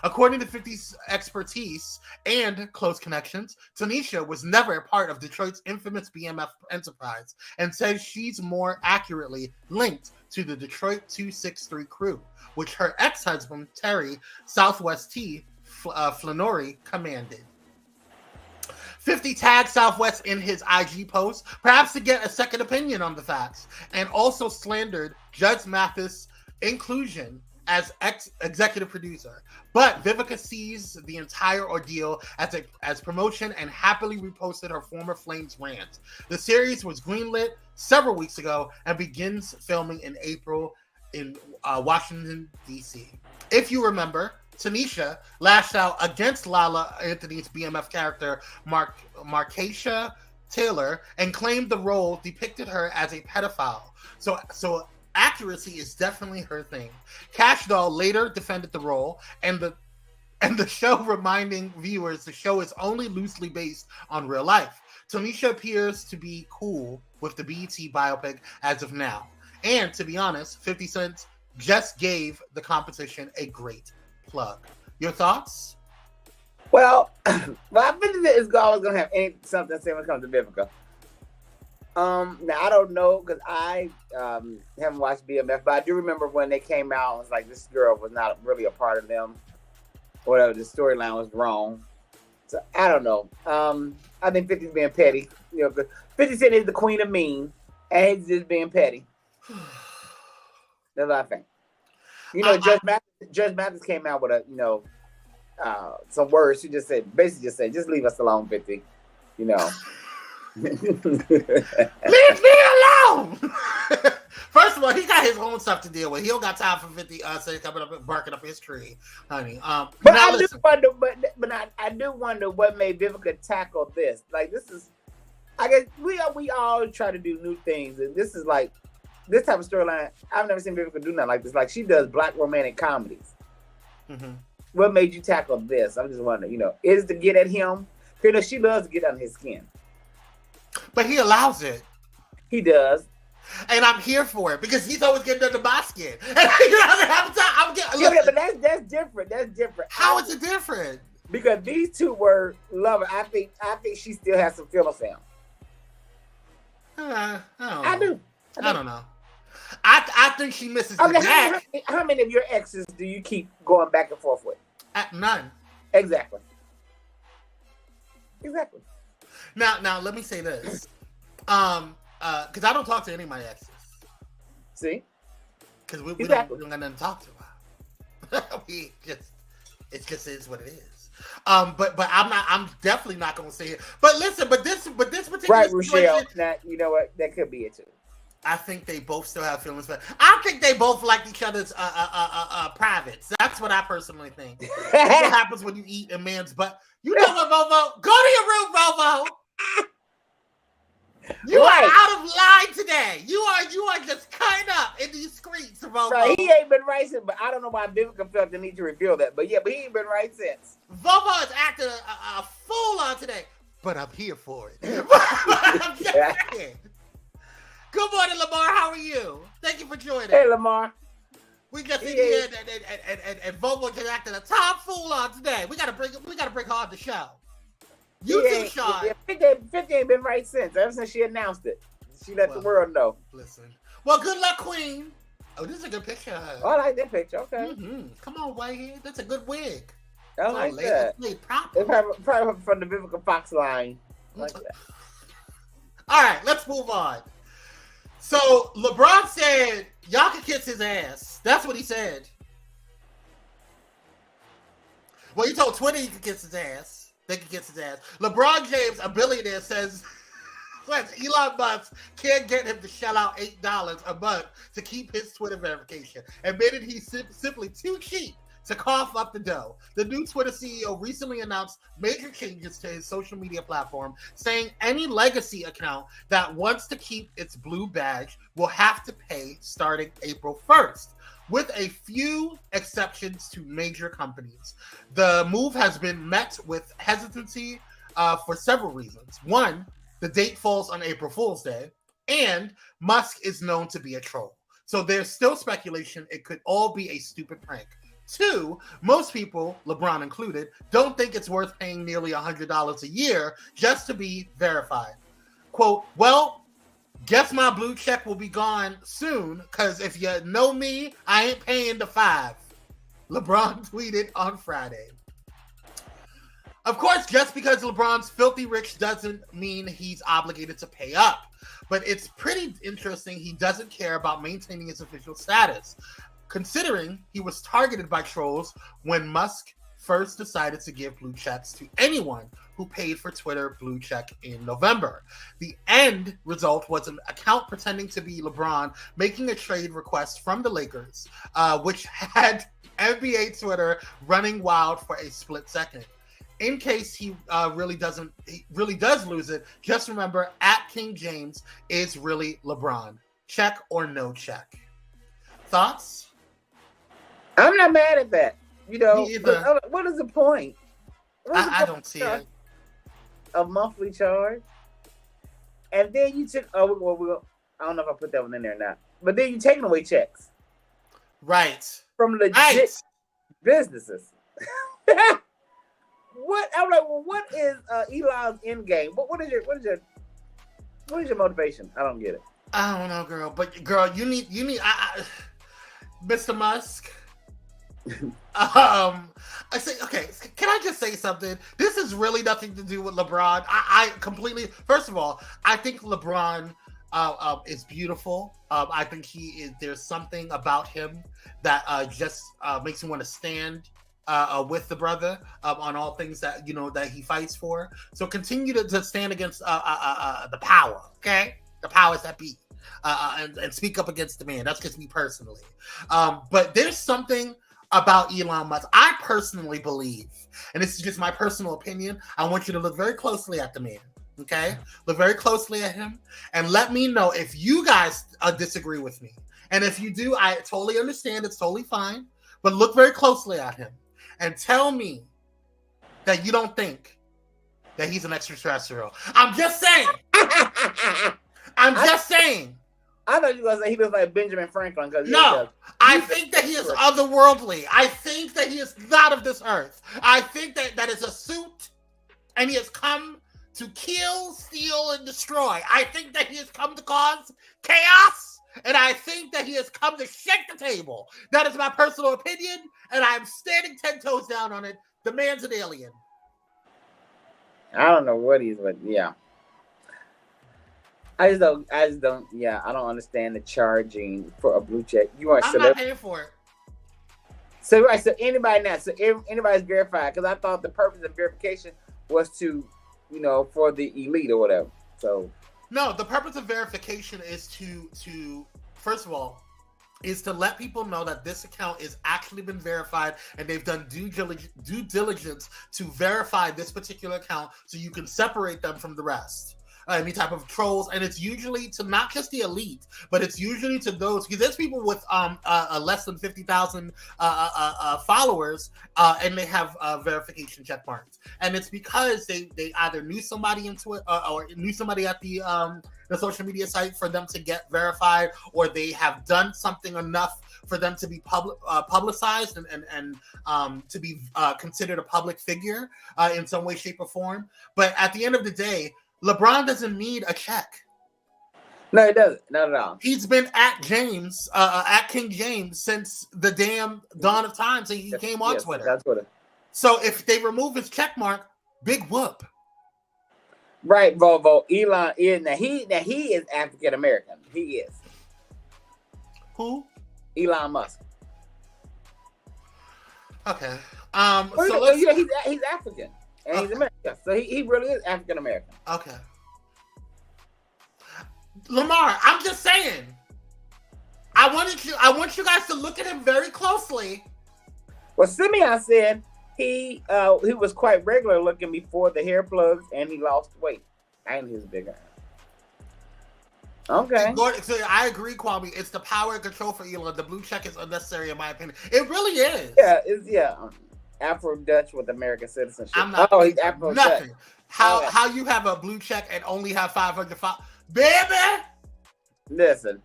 According to 50's expertise and close connections, Tanisha was never a part of Detroit's infamous BMF enterprise and says she's more accurately linked to the Detroit 263 crew, which her ex-husband, Terry Southwest T. Flannery, commanded. 50 tagged Southwest in his IG post, perhaps to get a second opinion on the facts, and also slandered Judge Mathis' inclusion as executive producer. But Vivica sees the entire ordeal as promotion and happily reposted her former Flames rant. The series was greenlit several weeks ago and begins filming in April in Washington, D.C. If you remember, Tanisha lashed out against Lala Anthony's BMF character, Markeisha Taylor, and claimed the role depicted her as a pedophile. So accuracy is definitely her thing. Cash Doll later defended the role, and the show reminding viewers the show is only loosely based on real life. Tanisha appears to be cool with the BET biopic as of now. And to be honest, 50 Cent just gave the competition a great plug. Your thoughts?
Well, I think that it's always going to have something to say when it comes to Vivica. Now I don't know because I haven't watched BMF, but I do remember when they came out. It was like this girl was not really a part of them. Whatever, the storyline was wrong. So I don't know. I think 50's being petty. 50 Cent is the queen of mean, and he's just being petty. That's what I think. Judge Mathis came out with some words. She basically just said, just leave us alone, 50.
Leave me alone! First of all, he got his own stuff to deal with. He don't got time for 50 say coming up and barking up his tree, honey.
But I do wonder. But I do wonder what made Vivica tackle this. Like this is, I guess we all try to do new things, and this is like this type of storyline. I've never seen Vivica do nothing like this. Like she does black romantic comedies. Mm-hmm. What made you tackle this? I'm just wondering. Is to get at him? She loves to get under his skin.
But he allows it.
He does.
And I'm here for it because he's always getting under my skin. And half the time,
but that's different. That's different.
How is it different?
Because these two were lovers. I think she still has some feelings for him. I do.
I don't know. I think she misses the back.
How many of your exes do you keep going back and forth with?
None.
Exactly.
Now let me say this. Because I don't talk to any of my exes.
See?
Because we don't got nothing to talk to about. It just is what it is. But I'm definitely not gonna say it. But listen, this particular
right, Rochelle. Now you know what? That could be it too.
I think they both still have feelings for. I think they both like each other's privates. That's what I personally think. What happens when you eat a man's butt? You know what, Vovo? Go to your room, Vovo. You are out of line today. You are just cutting up in these streets, Vovo.
Right, he ain't been right since, but I don't know why Vivica felt the need to reveal that. But he ain't been right since.
Vovo is acting a fool on today, but I'm here for it. I'm just saying. Good morning, Lamar. How are you? Thank you for joining.
Hey, Lamar.
We just in here and Vovo just acting a top fool on today. We gotta bring her on the show. You too, Sean.
50 ain't been right since. Ever since she announced it, she let the world know.
Listen. Well, good luck, Queen. Oh, this is a good picture.
Oh, I like that picture. Okay.
Mm-hmm. Come on, Whitehead. That's a good wig.
I like that. It's probably from the Vivica Fox line. Like that.
All right, let's move on. So LeBron said y'all can kiss his ass. That's what he said. Well, he told Twitter he could kiss his ass. They could kiss his ass. LeBron James, a billionaire, says Elon Musk can't get him to shell out $8 a month to keep his Twitter verification. Admitted he's simply too cheap to cough up the dough. The new Twitter CEO recently announced major changes to his social media platform, saying any legacy account that wants to keep its blue badge will have to pay starting April 1st, with a few exceptions to major companies. The move has been met with hesitancy for several reasons. One, the date falls on April Fool's Day, and Musk is known to be a troll. So there's still speculation it could all be a stupid prank. Two, most people, LeBron included, don't think it's worth paying nearly $100 a year just to be verified. Quote, well, guess my blue check will be gone soon, because if you know me, I ain't paying the $5. LeBron tweeted on Friday. Of course, just because LeBron's filthy rich doesn't mean he's obligated to pay up. But it's pretty interesting he doesn't care about maintaining his official status, considering he was targeted by trolls when Musk first decided to give blue checks to anyone who paid for Twitter blue check in November. The end result was an account pretending to be LeBron making a trade request from the Lakers, which had NBA Twitter running wild for a split second. In case he really does lose it, just remember @King James is really LeBron. Check or no check. Thoughts?
I'm not mad at that. You know, what is the point?
I don't see it.
A monthly charge, and then you took. I don't know if I put that one in there or not. But then you're taking away checks,
right?
From legit businesses. What I'm like, well, what is Elon's end game? What is your motivation? I don't get it.
I don't know, girl. But girl, you need Mr. Musk. I say, okay, can I just say something? This is really nothing to do with LeBron. I completely, first of all, I think LeBron is beautiful. I think there's something about him that just makes me want to stand with the brother on all things that that he fights for. So continue to stand against the power, okay? The powers that be, and speak up against the man. That's just me personally. But there's something about Elon Musk. I personally believe, and this is just my personal opinion, I want you to look very closely at the man, okay? Look very closely at him, and let me know if you guys disagree with me. And if you do, I totally understand. It's totally fine. But look very closely at him and tell me that you don't think that he's an extraterrestrial. I'm just saying. Just saying.
I thought you were going to say he looks like Benjamin Franklin.
No, I think that he is otherworldly. I think that he is not of this earth. I think that is a suit, and he has come to kill, steal, and destroy. I think that he has come to cause chaos, and I think that he has come to shake the table. That is my personal opinion, and I'm standing 10 toes down on it. The man's an alien.
I don't know what he's, but yeah. I just don't. Yeah, I don't understand the charging for a blue check.
I'm not paying for it.
So anybody's verified, because I thought the purpose of verification was to, for the elite or whatever. So
no, the purpose of verification is to first of all, is to let people know that this account is actually been verified and they've done due diligence to verify this particular account, so you can separate them from the rest. Any type of trolls, and it's usually to not just the elite, but it's usually to those, because there's people with less than 50,000 followers, and they have verification check marks, and it's because they either knew somebody into it or knew somebody at the social media site for them to get verified, or they have done something enough for them to be publicized and to be considered a public figure in some way, shape, or form. But at the end of the day, LeBron doesn't need a check.
No, he doesn't. Not at all.
He's been at King James since the damn dawn of time. So he came on Twitter.
That's what.
So if they remove his check mark, big whoop.
Right, Volvo. Elon is now he is African American. He is.
Who?
Elon Musk.
Okay.
He's African. And he's American. So he really is African American.
Okay. Lamar, I'm just saying. I want you guys to look at him very closely
Well, Simeon said he was quite regular looking before the hair plugs, and he lost weight. And he's bigger. Okay.
So I agree, Kwame. It's the power and control for Elon. The blue check is unnecessary, in my opinion. It really is.
Yeah, Afro-Dutch with American citizenship.
I'm not.
He's Afro-Dutch.
Nothing. How you have a blue check and only have 500 baby?
Listen.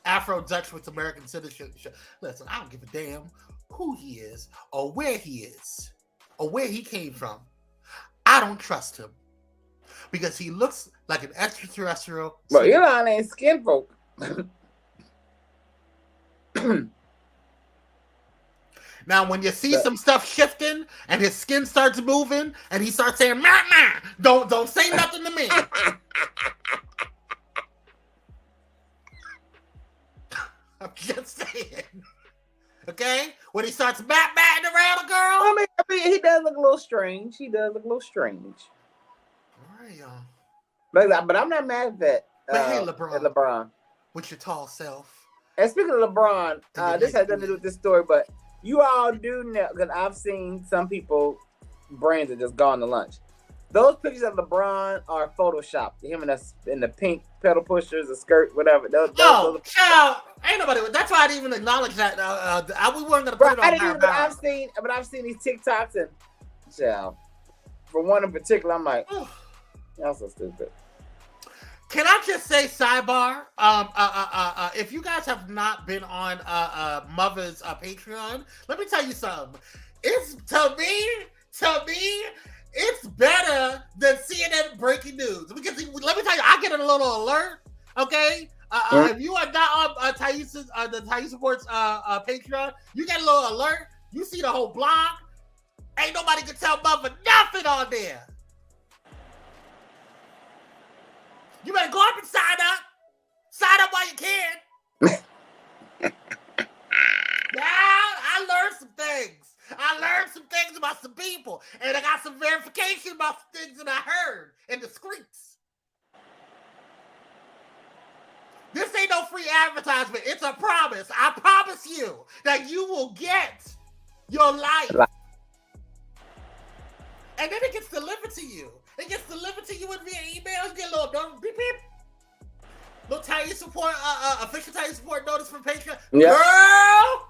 Afro-Dutch with American citizenship. Listen, I don't give a damn who he is or where he is or where he came from. I don't trust him because he looks like an extraterrestrial.
Well, Elon ain't skin folk.
Now, when you see some stuff shifting and his skin starts moving and he starts saying, "Nah," don't say nothing to me. I'm just saying. Okay? When he starts batting around a girl.
I mean, he does look a little strange. All
right, y'all.
But I'm not mad at that.
But hey, LeBron. With your tall self.
And speaking of LeBron, this has nothing to do with this story, but you all do know, because I've seen some people, brains are just gone to lunch. Those pictures of LeBron are photoshopped. Him in the pink pedal pushers, the skirt, whatever.
Child, ain't nobody. That's why I didn't even acknowledge that. We weren't gonna put it on.
But I've seen these TikToks and, child, for one in particular, I'm like, y'all so stupid.
Can I just say, sidebar? If you guys have not been on Mother's Patreon, let me tell you something. It's to me. It's better than CNN breaking news because let me tell you, I get a little alert. Okay, if you are not on Thais' the Thais Sports Patreon, you get a little alert. You see the whole blog. Ain't nobody can tell Mother nothing on there. You better go up and sign up. Sign up while you can. Now I learned some things. About some people, and I got some verification about some things that I heard in the streets. This ain't no free advertisement. It's a promise. I promise you that you will get your life. And then it gets delivered to you. It gets delivered to you via email. You get a little beep beep. Little Thais support, official Thais support notice from Patreon. Yep. Girl!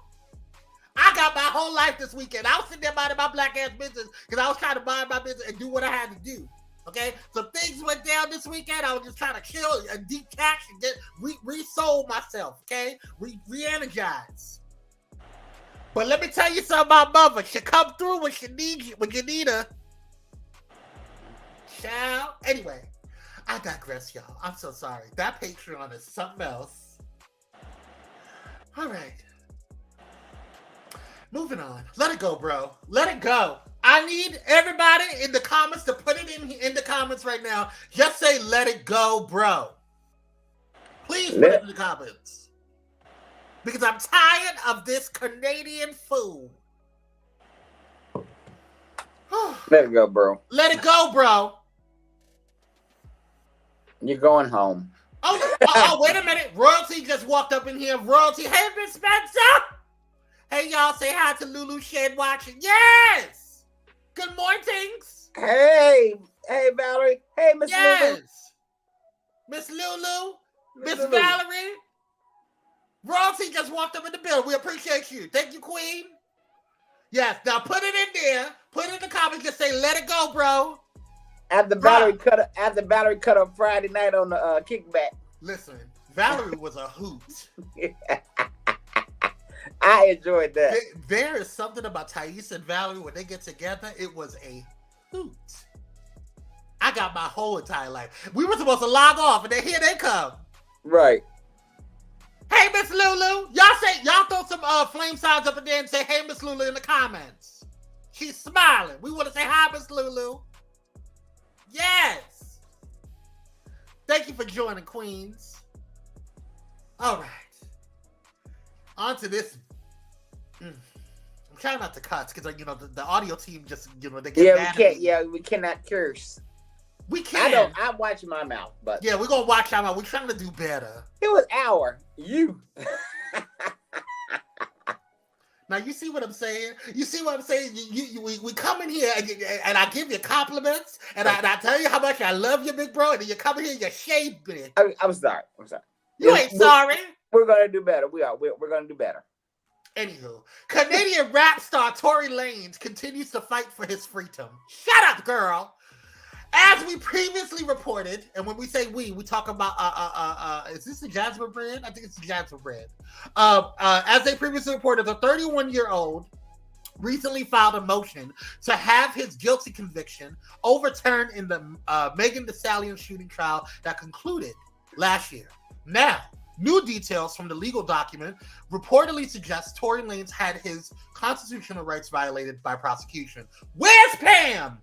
I got my whole life this weekend. I was sitting there minding my black ass business because I was trying to mind my business and do what I had to do. Okay? Some things went down this weekend. I was just trying to chill and detach and get re-soul myself. Okay? Re-energize. But let me tell you something about Mother. She come through when you need her. Child. Anyway, I digress, y'all. I'm so sorry. That Patreon is something else. All right. Moving on. Let it go, bro. Let it go. I need everybody in the comments to put it in the comments right now. Just say, let it go, bro. Please put it in the comments. Because I'm tired of this Canadian fool.
Let it go, bro.
Let it go, bro.
You're going home.
Oh, wait a minute. Royalty just walked up in here. Royalty. Hey, Miss Spencer. Hey, y'all, say hi to Lulu Shed watching. Yes! Good mornings.
Hey, Valerie. Hey, Miss Lulu.
Miss Lulu. Miss Valerie. Royalty just walked up in the building. We appreciate you. Thank you, Queen. Yes, now put it in there. Put it in the comments. Just say, let it go, bro.
After Valerie cut up Friday night on the kickback.
Listen, Valerie was a hoot.
I enjoyed that.
There is something about Thais and Valerie when they get together. It was a hoot. I got my whole entire life. We were supposed to log off, and then here they come.
Right.
Hey, Miss Lulu. Y'all throw some flame signs up in there and say, hey, Miss Lulu in the comments. She's smiling. We want to say hi, Miss Lulu. Yes. Thank you for joining, Queens. All right. On to this. I'm trying not to cuss because the audio team just they get mad.
We cannot curse.
We can.
I'm watching my mouth, but
yeah, we're gonna watch our mouth. We're trying to do better.
It was our you.
Now you see what I'm saying? You see what I'm saying? We come in here and I give you compliments and I tell you how much I love you, big bro, and then you come in here and you shade me.
I'm sorry.
You ain't sorry.
We're gonna do better. We're gonna do better.
Anywho, Canadian rap star Tory Lanez continues to fight for his freedom. Shut up, girl. As we previously reported, and when we say we talk about is this the Jasmine brand? I think it's the Jasmine brand. As they previously reported, the 31-year-old recently filed a motion to have his guilty conviction overturned in the Megan Thee Stallion shooting trial that concluded last year. Now, new details from the legal document reportedly suggest Tory Lanez had his constitutional rights violated by prosecution. Where's Pam?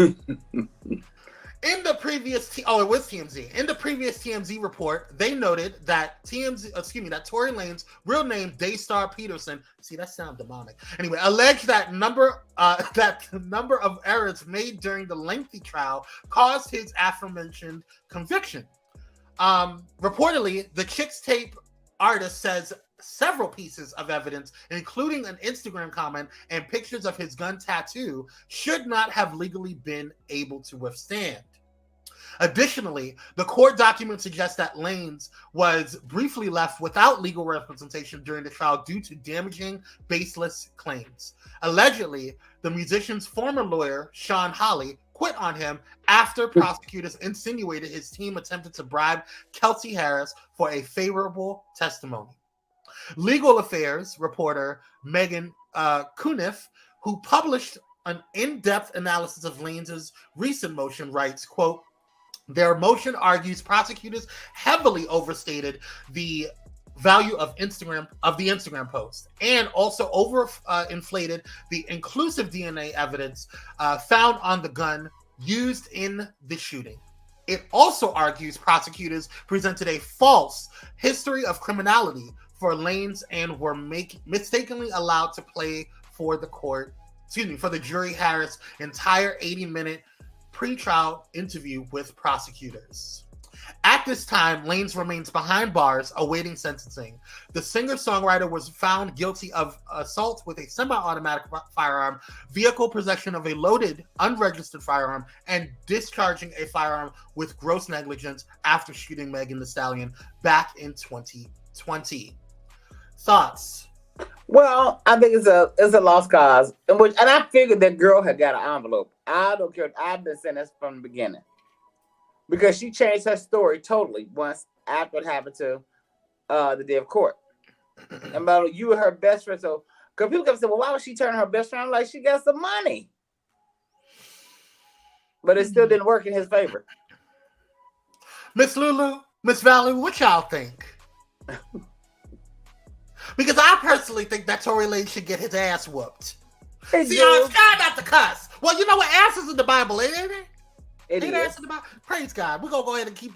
In the previous it was TMZ. In the previous TMZ report, they noted that that Tory Lanez, real name Daystar Peterson, see that sounds demonic. Anyway, alleged that the number of errors made during the lengthy trial caused his aforementioned conviction. Reportedly, the Chicks Tape artist says several pieces of evidence, including an Instagram comment and pictures of his gun tattoo, should not have legally been able to withstand. Additionally, the court document suggests that Lanez was briefly left without legal representation during the trial due to damaging, baseless claims. Allegedly, the musician's former lawyer, Sean Hawley, quit on him after prosecutors insinuated his team attempted to bribe Kelsey Harris for a favorable testimony. Legal Affairs reporter Megan Cuniff, who published an in-depth analysis of Lanez's recent motion, writes, quote, "Their motion argues prosecutors heavily overstated the value of the Instagram post and also overinflated the inclusive DNA evidence found on the gun used in the shooting. It also argues prosecutors presented a false history of criminality for Lanez and were mistakenly allowed to play for the jury Harris' entire 80-minute pre-trial interview with prosecutors. At this time, Lanez remains behind bars awaiting sentencing. The singer-songwriter was found guilty of assault with a semi-automatic firearm, vehicle possession of a loaded, unregistered firearm, and discharging a firearm with gross negligence after shooting Megan Thee Stallion back in 2020. Thoughts?
Well, I think it's a lost cause, and I figured that girl had got an envelope. I don't care. I've been saying this from the beginning because she changed her story totally once after it happened to the day of court. And about you were her best friend, so because people kept saying, "Well, why would she turn her best friend?" I'm like, she got some money, but it still didn't work in his favor.
Miss Lulu, Miss Valerie, what y'all think? Because I personally think that Tory Lanez should get his ass whooped. See, y'all, try not to cuss. Well, you know what? Ass is in the Bible, ain't it?
It is.
Ass in the Bible. Praise God. We're going to go ahead and keep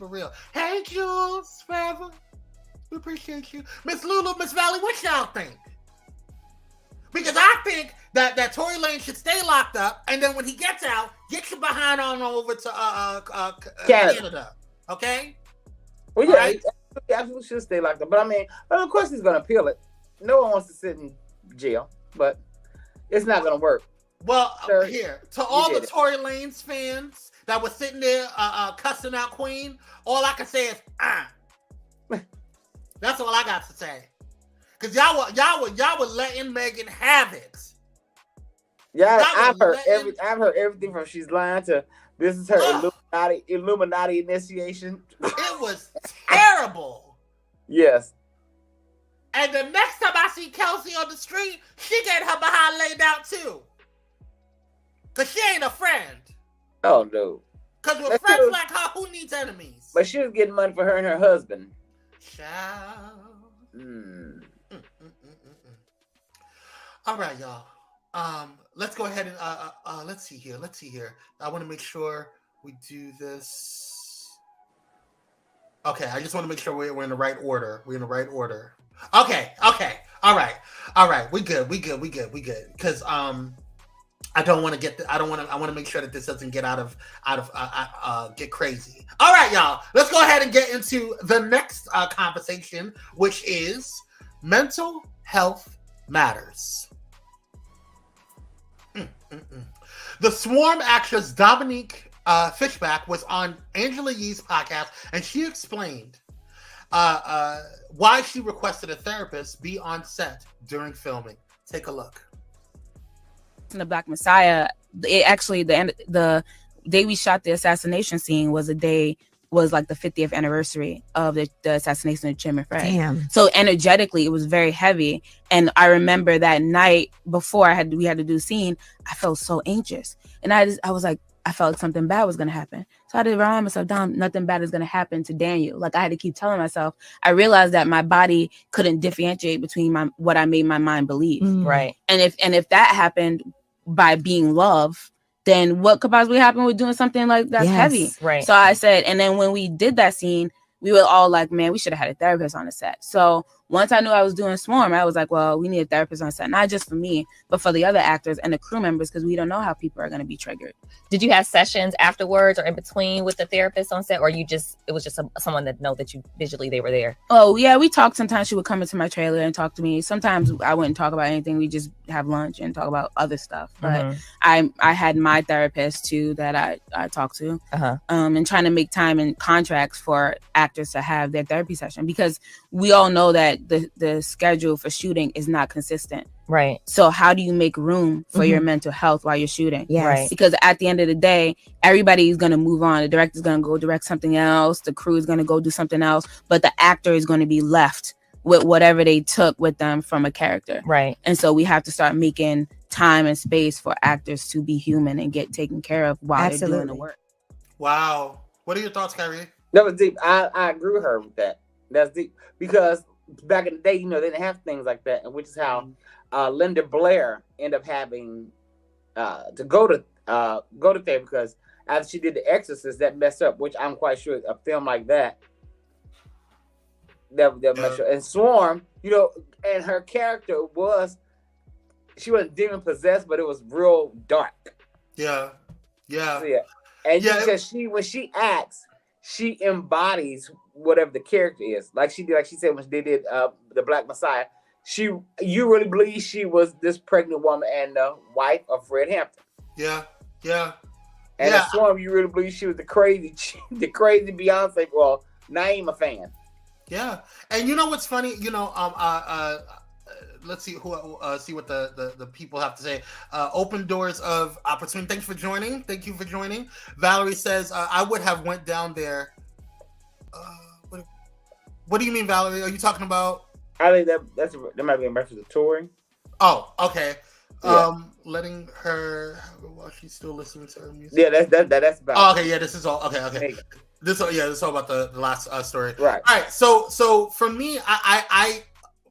it real. Hey, Jules, forever. We appreciate you. Miss Lulu, Miss Valley, what y'all think? Because I think that Tory Lanez should stay locked up, and then when he gets out, get your behind on over to Canada. Okay?
Well, yeah. Right? He absolutely should stay locked up. But I mean, of course he's going to appeal it. No one wants to sit in jail, but it's not going to work.
Well, here, to all the Tory Lanez fans that were sitting there cussing out Queen, all I can say is, That's all I got to say. Because y'all were letting Megan have it.
Yeah, I've heard everything from she's lying to this is her Illuminati initiation.
It was terrible.
Yes.
And the next time I see Kelsey on the street, she get her behind laid out too. Because she ain't a friend.
Oh, no.
Because with friends like her, who needs enemies?
But she was getting money for her and her husband.
Child. All right, y'all. Let's go ahead and let's see here. I want to make sure we do this. Okay, I just want to make sure we're in the right order. Okay. All right. We good. Because I want to make sure that this doesn't get get crazy. All right, y'all. Let's go ahead and get into the next conversation, which is mental health matters. The Swarm actress Dominique Fishback was on Angela Yee's podcast, and she explained why she requested a therapist be on set during filming. Take a look.
In the Black Messiah, the day we shot the assassination scene was like the 50th anniversary of the assassination of Chairman Fred.
Damn.
So energetically, it was very heavy. And I remember that night before we had to do the scene, I felt so anxious, and I was like, I felt like something bad was going to happen. So I had to remind myself, Dom, nothing bad is going to happen to Daniel. Like, I had to keep telling myself. I realized that my body couldn't differentiate between what I made my mind believe.
Right.
And if that happened by being love, then what could possibly happen with doing something like that's heavy?
Right.
So I said, and then when we did that scene, we were all like, man, we should have had a therapist on the set. So once I knew I was doing Swarm, I was like, well, we need a therapist on set, not just for me, but for the other actors and the crew members, because we don't know how people are going to be triggered.
Did you have sessions afterwards or in between with the therapist on set, or it was just someone that know that you visually they were there?
Oh yeah, we talked. Sometimes she would come into my trailer and talk to me. Sometimes I wouldn't talk about anything. We just have lunch and talk about other stuff. But I had my therapist too that I talked to, and trying to make time in contracts for actors to have their therapy session, because we all know that the schedule for shooting is not consistent.
Right.
So how do you make room for your mental health while you're shooting?
Yes. Right.
Because at the end of the day, everybody's going to move on. The director's going to go direct something else. The crew is going to go do something else. But the actor is going to be left with whatever they took with them from a character.
Right.
And so we have to start making time and space for actors to be human and get taken care of while they're doing the work.
Wow. What are your thoughts, Kyrie?
That was deep. I agree with her with that. That's deep. Because back in the day, they didn't have things like that, and which is how Linda Blair ended up having to go to therapy, because after she did The Exorcist, that messed up. Which I'm quite sure a film like that messed up. And Swarm, and her character she wasn't demon possessed, but it was real dark.
Yeah.
So, and because when she acts, she embodies whatever the character is. Like she said when they did the Black Messiah, you really believe she was this pregnant woman and the wife of Fred Hampton.
Yeah.
And the Swarm, you really believe she was the crazy Beyonce. Well, now I'm a fan.
Yeah, and you know what's funny? Let's see see what the people have to say. Open doors of opportunity. Thank you for joining. Valerie says, I would have went down there. What do you mean, Valerie? Are you talking about?
I think that might be a reference to touring.
Oh, okay.
Yeah.
Letting her while she's still listening to her music.
Yeah, that's about.
Oh, okay, yeah, this is all okay. This is all about the last story.
Right.
All right. So for me, I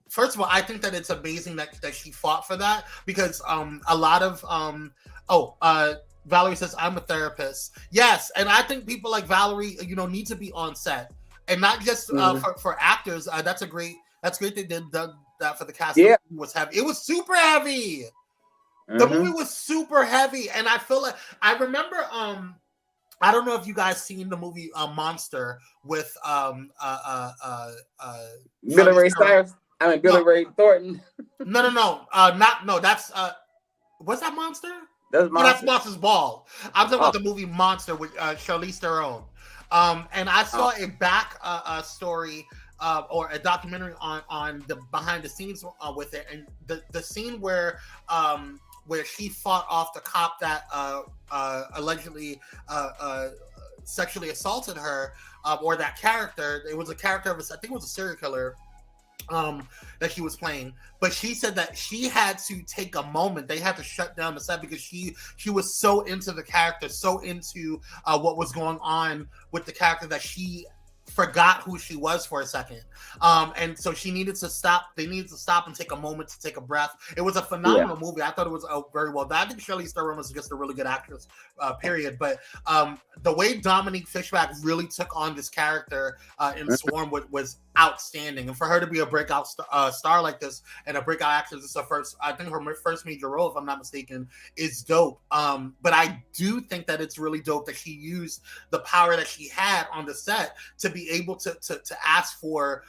first of all, I think that it's amazing that she fought for that, because a lot of Valerie says, I'm a therapist. Yes, and I think people like Valerie, need to be on set, and not just for actors. That's great they did that for the cast.
Yeah.
It was heavy. It was super heavy. The movie was super heavy, and I feel like I remember. I don't know if you guys seen the movie Monster with
Billy Ray Cyrus. Billy Ray Thornton.
No. That's what's that Monster?
That's Monster.
That's Monster's Ball. I'm talking about the movie Monster with Charlize Theron. And I saw a back story or a documentary on the behind the scenes with it, and the scene where she fought off the cop that allegedly sexually assaulted her, or that character. It was a character of I think it was a serial killer that she was playing. But she said that she had to take a moment. They had to shut down the set because she was so into the character, so into what was going on with the character, that she forgot who she was for a second. And so she needed to stop. They needed to stop and take a moment to take a breath. It was a phenomenal movie. I thought it was very well done. I think Charlize Theron was just a really good actress, period. But the way Dominique Fishback really took on this character in Swarm was outstanding. And for her to be a breakout star like this, and a breakout actress, this is her first major role, if I'm not mistaken, is dope. But I do think that it's really dope that she used the power that she had on the set to be be able to ask for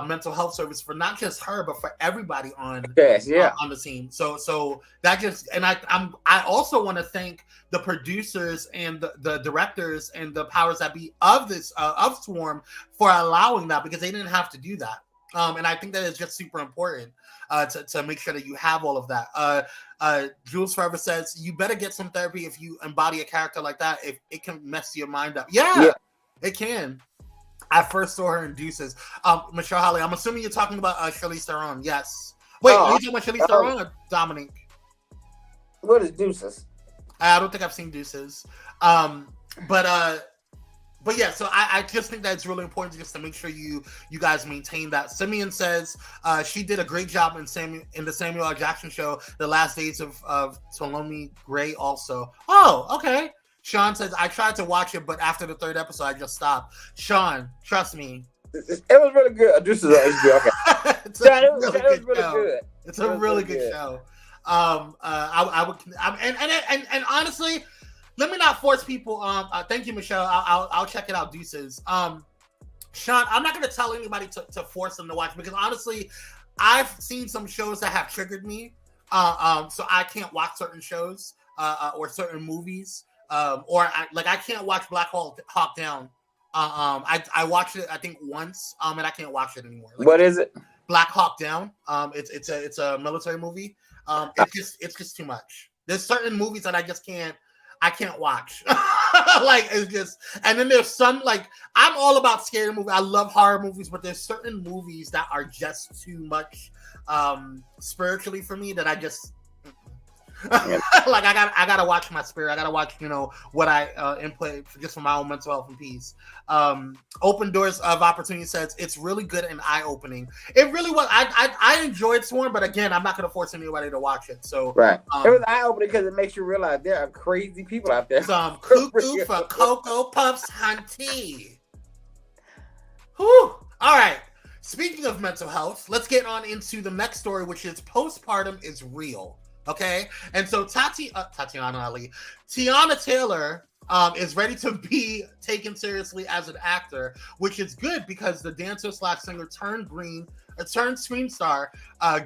mental health service for not just her, but for everybody on on the team. So that just, and I also want to thank the producers and the directors and the powers that be of this of Swarm for allowing that, because they didn't have to do that. And I think that is just super important to make sure that you have all of that. Jules Forever says, you better get some therapy if you embody a character like that. If it can mess your mind up. Yeah. It can. I first saw her in Deuces. Michelle Holly, I'm assuming you're talking about Charlize Theron. Yes. Wait, are you talking about Charlize Theron or Dominic?
What is Deuces?
I don't think I've seen Deuces. But yeah, so I just think that it's really important just to make sure you guys maintain that. Simeon says she did a great job in the Samuel L. Jackson show, The Last Days of Ptolemy Gray also. Oh, okay. Sean says, I tried to watch it, but after the third episode, I just stopped. Sean, trust me.
It was really good. This is HBO. Okay.
It's really good. It's a really good show. I would, and honestly, let me not force people. Thank you, Michelle. I'll check it out. Deuces. Sean, I'm not going to tell anybody to force them to watch, because honestly, I've seen some shows that have triggered me. So I can't watch certain shows or certain movies. I can't watch Black Hawk Down. I watched it, I think, once, and I can't watch it anymore.
What is it?
Black Hawk Down. It's a military movie. It's just too much. There's certain movies that I can't watch. It's just, and then there's some, I'm all about scary movies. I love horror movies, but there's certain movies that are just too much spiritually for me that I just I gotta watch my spirit. I gotta watch, what I input just for my own mental health and peace. Open Doors of Opportunity says it's really good and eye-opening. It really was. I enjoyed Swarm, but again, I'm not gonna force anybody to watch it. So
right, it was eye-opening because it makes you realize there are crazy people out there.
Some cuckoo for Cocoa Puffs, hunty. Whew. All right. Speaking of mental health, let's get on into the next story, which is postpartum is real. Okay, and so Tiana Taylor is ready to be taken seriously as an actor, which is good because the dancer / singer turned screen star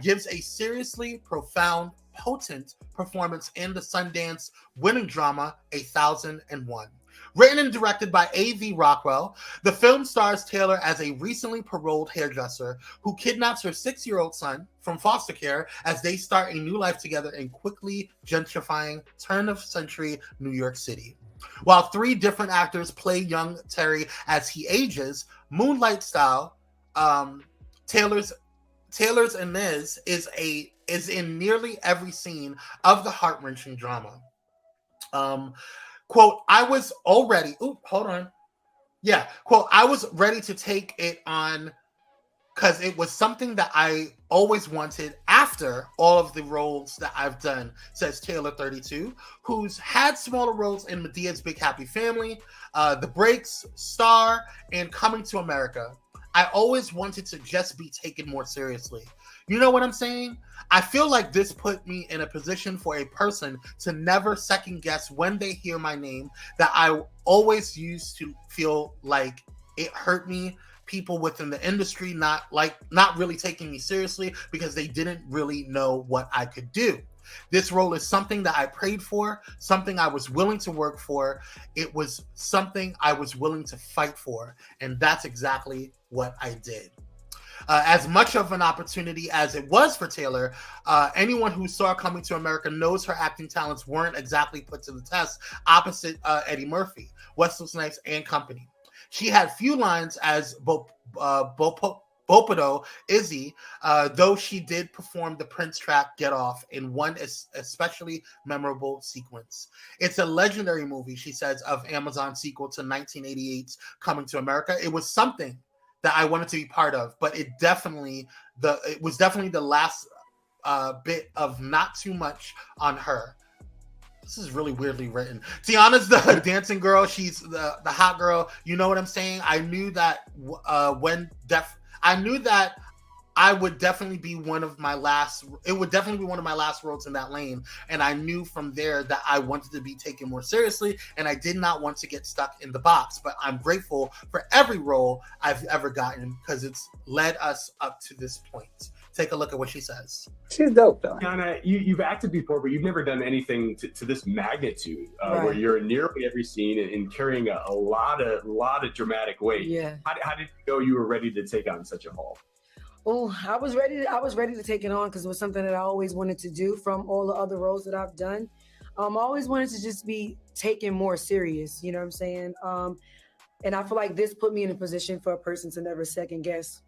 gives a seriously profound, potent performance in the Sundance winning drama 1001. Written and directed by A.V. Rockwell, the film stars Taylor as a recently paroled hairdresser who kidnaps her 6-year-old son from foster care as they start a new life together in quickly gentrifying turn-of-century New York City. While 3 different actors play young Terry as he ages, Moonlight style, Taylor's Inez is in nearly every scene of the heart-wrenching drama. Quote, I was ready to take it on because it was something that I always wanted after all of the roles that I've done, says Taylor, 32, who's had smaller roles in Medea's Big Happy Family, The Breaks, Star, and Coming to America. I always wanted to just be taken more seriously. You know what I'm saying? I feel like this put me in a position for a person to never second guess when they hear my name, that I always used to feel like it hurt me. People within the industry not really taking me seriously because they didn't really know what I could do. This role is something that I prayed for, something I was willing to work for. It was something I was willing to fight for. And that's exactly what I did. As much of an opportunity as it was for Taylor, anyone who saw Coming to America knows her acting talents weren't exactly put to the test opposite Eddie Murphy, Wesley Snipes, and company. She had few lines as Bopido Izzy, though she did perform the Prince track Get Off in one especially memorable sequence. It's a legendary movie, she says, of Amazon's sequel to 1988's Coming to America. It was something that I wanted to be part of, but it was definitely the last bit of not too much on her. This is really weirdly written. Tiana's the dancing girl. She's the hot girl. You know what I'm saying? I knew that I would definitely be one of my last. It would definitely be one of my last roles in that lane, and I knew from there that I wanted to be taken more seriously, and I did not want to get stuck in the box. But I'm grateful for every role I've ever gotten because it's led us up to this point. Take a look at what she says.
She's dope, though.
Tiana, you've acted before, but you've never done anything to this magnitude, where you're in nearly every scene and carrying a lot of dramatic weight.
Yeah.
How did you know you were ready to take on such a role?
Oh, I was ready to take it on because it was something that I always wanted to do from all the other roles that I've done. I always wanted to just be taken more serious, you know what I'm saying? And I feel like this put me in a position for a person to never second guess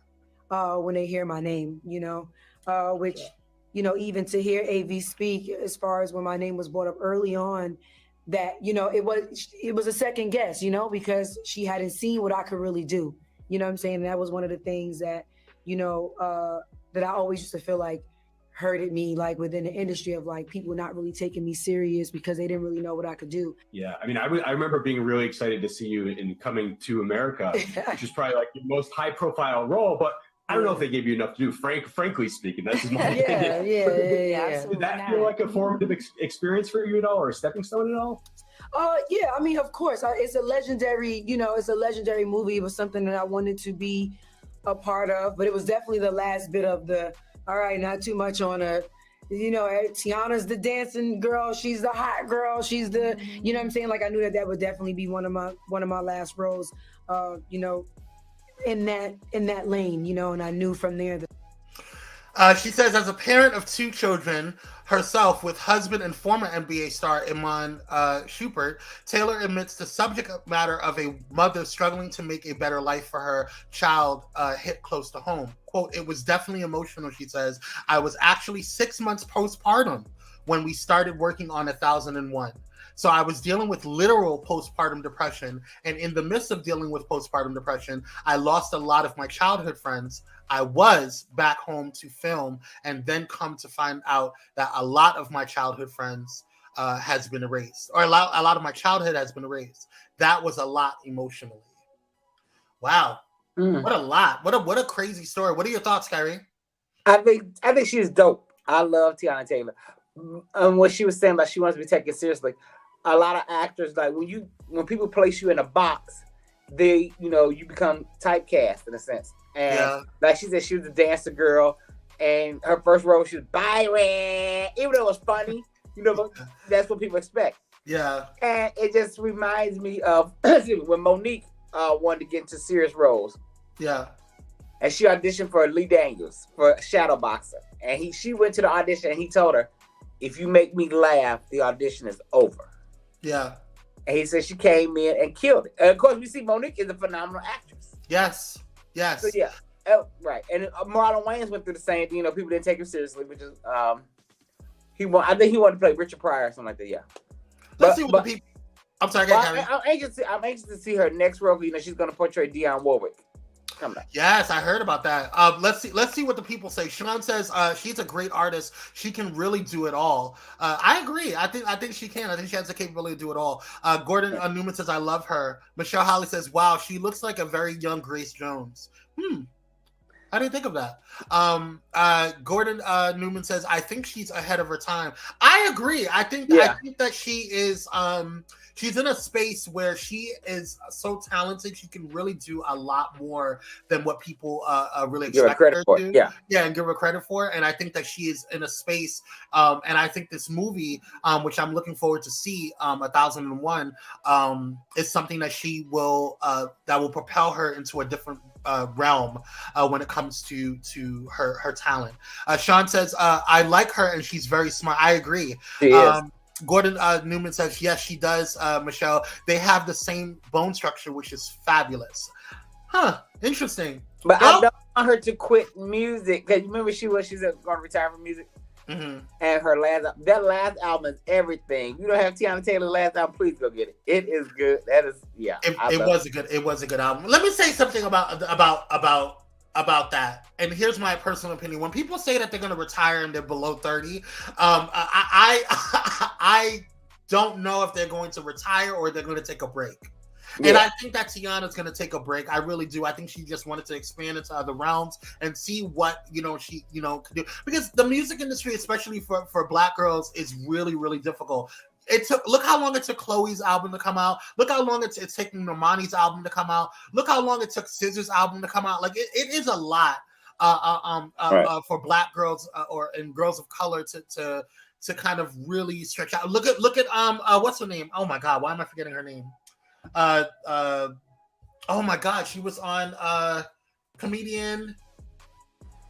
when they hear my name, you know, which, you know, even to hear AV speak as far as when my name was brought up early on, that, you know, it was a second guess, you know, because she hadn't seen what I could really do, you know what I'm saying? And that was one of the things that, you know, that I always used to feel like hurted me, like within the industry of like people not really taking me serious because they didn't really know what I could do.
Yeah, I mean, I remember being really excited to see you in Coming to America, which is probably like your most high profile role, but I don't know if they gave you enough to do. Frankly speaking, that's just my opinion.
Yeah.
Did that feel like a formative experience for you at all, or a stepping stone at all?
Yeah, I mean, of course, it's a legendary, you know, it's a legendary movie. It was something that I wanted to be a part of, but it was definitely the last bit of the, all right, not too much on her. You know, Tiana's the dancing girl. She's the hot girl. She's the, you know what I'm saying? Like, I knew that would definitely be one of my last roles, you know, in that lane, you know, and I knew from there that.
She says, as a parent of 2 children herself with husband and former NBA star Iman Shumpert, Taylor admits the subject matter of a mother struggling to make a better life for her child hit close to home. Quote, it was definitely emotional, she says. I was actually 6 months postpartum when we started working on 1001. So I was dealing with literal postpartum depression. And in the midst of dealing with postpartum depression, I lost a lot of my childhood friends. I was back home to film and then come to find out that a lot of my childhood friends has been erased, or a lot of my childhood has been erased. That was a lot emotionally. Wow. What a lot. What a crazy story. What are your thoughts, Kyrie?
I think she's dope. I love Tiana Taylor. What she was saying about she wants to be taken seriously. A lot of actors, like when people place you in a box, they, you know, you become typecast in a sense. And like she said, she was a dancer girl, and her first role, she was Byron. Even though it was funny, you know, but that's what people expect.
Yeah.
And it just reminds me of when Monique wanted to get into serious roles.
Yeah.
And she auditioned for Lee Daniels for Shadow Boxer. And she went to the audition and he told her, if you make me laugh, the audition is over.
Yeah.
And he said she came in and killed it. And of course, we see Monique is a phenomenal actress.
Yes.
So yeah. Right. And Marlon Wayans went through the same thing. You know, people didn't take him seriously, which is I think he wanted to play Richard Pryor or something like that. Yeah.
Let's see what the people. I'm sorry,
I'm anxious to see her next role. You know, she's going to portray Dionne Warwick. Coming up.
Yes, I heard about that. Let's see what the people say. Sean says she's a great artist. She can really do it all. I agree. I think she can. I think she has the capability to do it all. Gordon Newman says I love her. Michelle Holly says, wow, she looks like a very young Grace Jones. I didn't think of that. Gordon Newman says I think she's ahead of her time. I agree. I think that she is. She's in a space where she is so talented. She can really do a lot more than what people really expect her to. Yeah, and give her credit for it. And I think that she is in a space. And I think this movie, which I'm looking forward to see, 1001, is something that she will that will propel her into a different realm when it comes to her talent. Sean says I like her and she's very smart. I agree.
She is.
Gordon Newman says, yes, she does, Michelle. They have the same bone structure, which is fabulous. Interesting.
But I don't want her to quit music. Because remember she's going to retire from music? Mm-hmm. And her last album is everything. You don't have Tiana Taylor's last album, please go get it. It is good. That is, yeah.
It was a good album. Let me say something about that. And here's my personal opinion. When people say that they're going to retire and they're below 30, I don't know if they're going to retire or they're going to take a break. And I think that Tiana's going to take a break. I really do. I think she just wanted to expand into other realms and see what, she, could do. Because the music industry, especially for Black girls, is really, really difficult. Look how long it took Chloe's album to come out. Look how long it's taking Normani's album to come out. Look how long it took SZA's album to come out. Like it is a lot for Black girls and girls of color to kind of really stretch out. Look at what's her name? Oh my God, why am I forgetting her name? Oh my God, she was on comedian,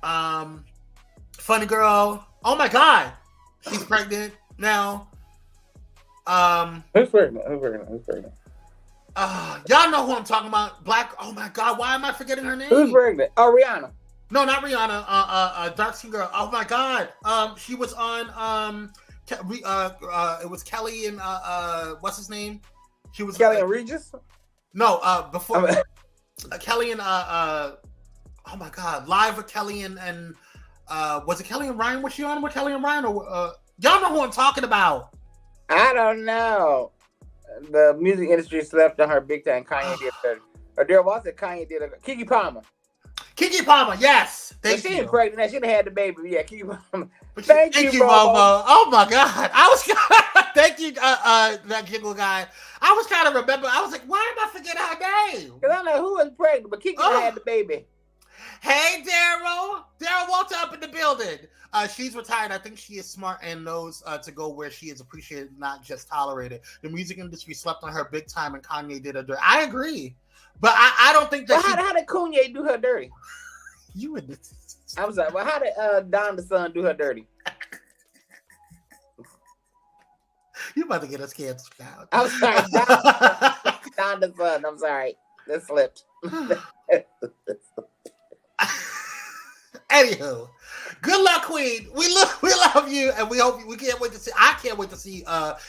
funny girl. Oh my God, she's pregnant now.
Who's pregnant?
Y'all know who I'm talking about. Black. Oh my God, why am I forgetting her name?
Who's pregnant? Oh, Rihanna.
No, not Rihanna. Dark skin girl. Oh my God. She was on. It was Kelly and what's his name? She was
Kelly and Regis.
No, before Kelly and oh my God, live with Kelly and was it Kelly and Ryan? Was she on with Kelly and Ryan or y'all know who I'm talking about?
I don't know. The music industry slept on her big time. Kanye did her. Or there was it Kanye did her. Keke Palmer.
Keke Palmer, yes.
She ain't pregnant. She done had the baby. Yeah, Keke Palmer.
Thank you, Bobo. Oh my God. I was thank you, that jiggle guy. I was trying to remember. I was like, why am I forgetting her name?
Because I don't know who was pregnant, but Keke had the baby.
Hey, Daryl. Daryl Walter up in the building. She's retired. I think she is smart and knows to go where she is appreciated, not just tolerated. The music industry slept on her big time, and Kanye did her dirty. I agree, but I don't think that.
Well, how did Kanye do her dirty?
You would.
I'm sorry. Well, how did Don the Son do her dirty?
You about to get us canceled out.
I'm sorry, Don the Son. I'm sorry, that slipped.
Anywho, good luck, Queen. We love you, and we hope we can't wait to see. I can't wait to see.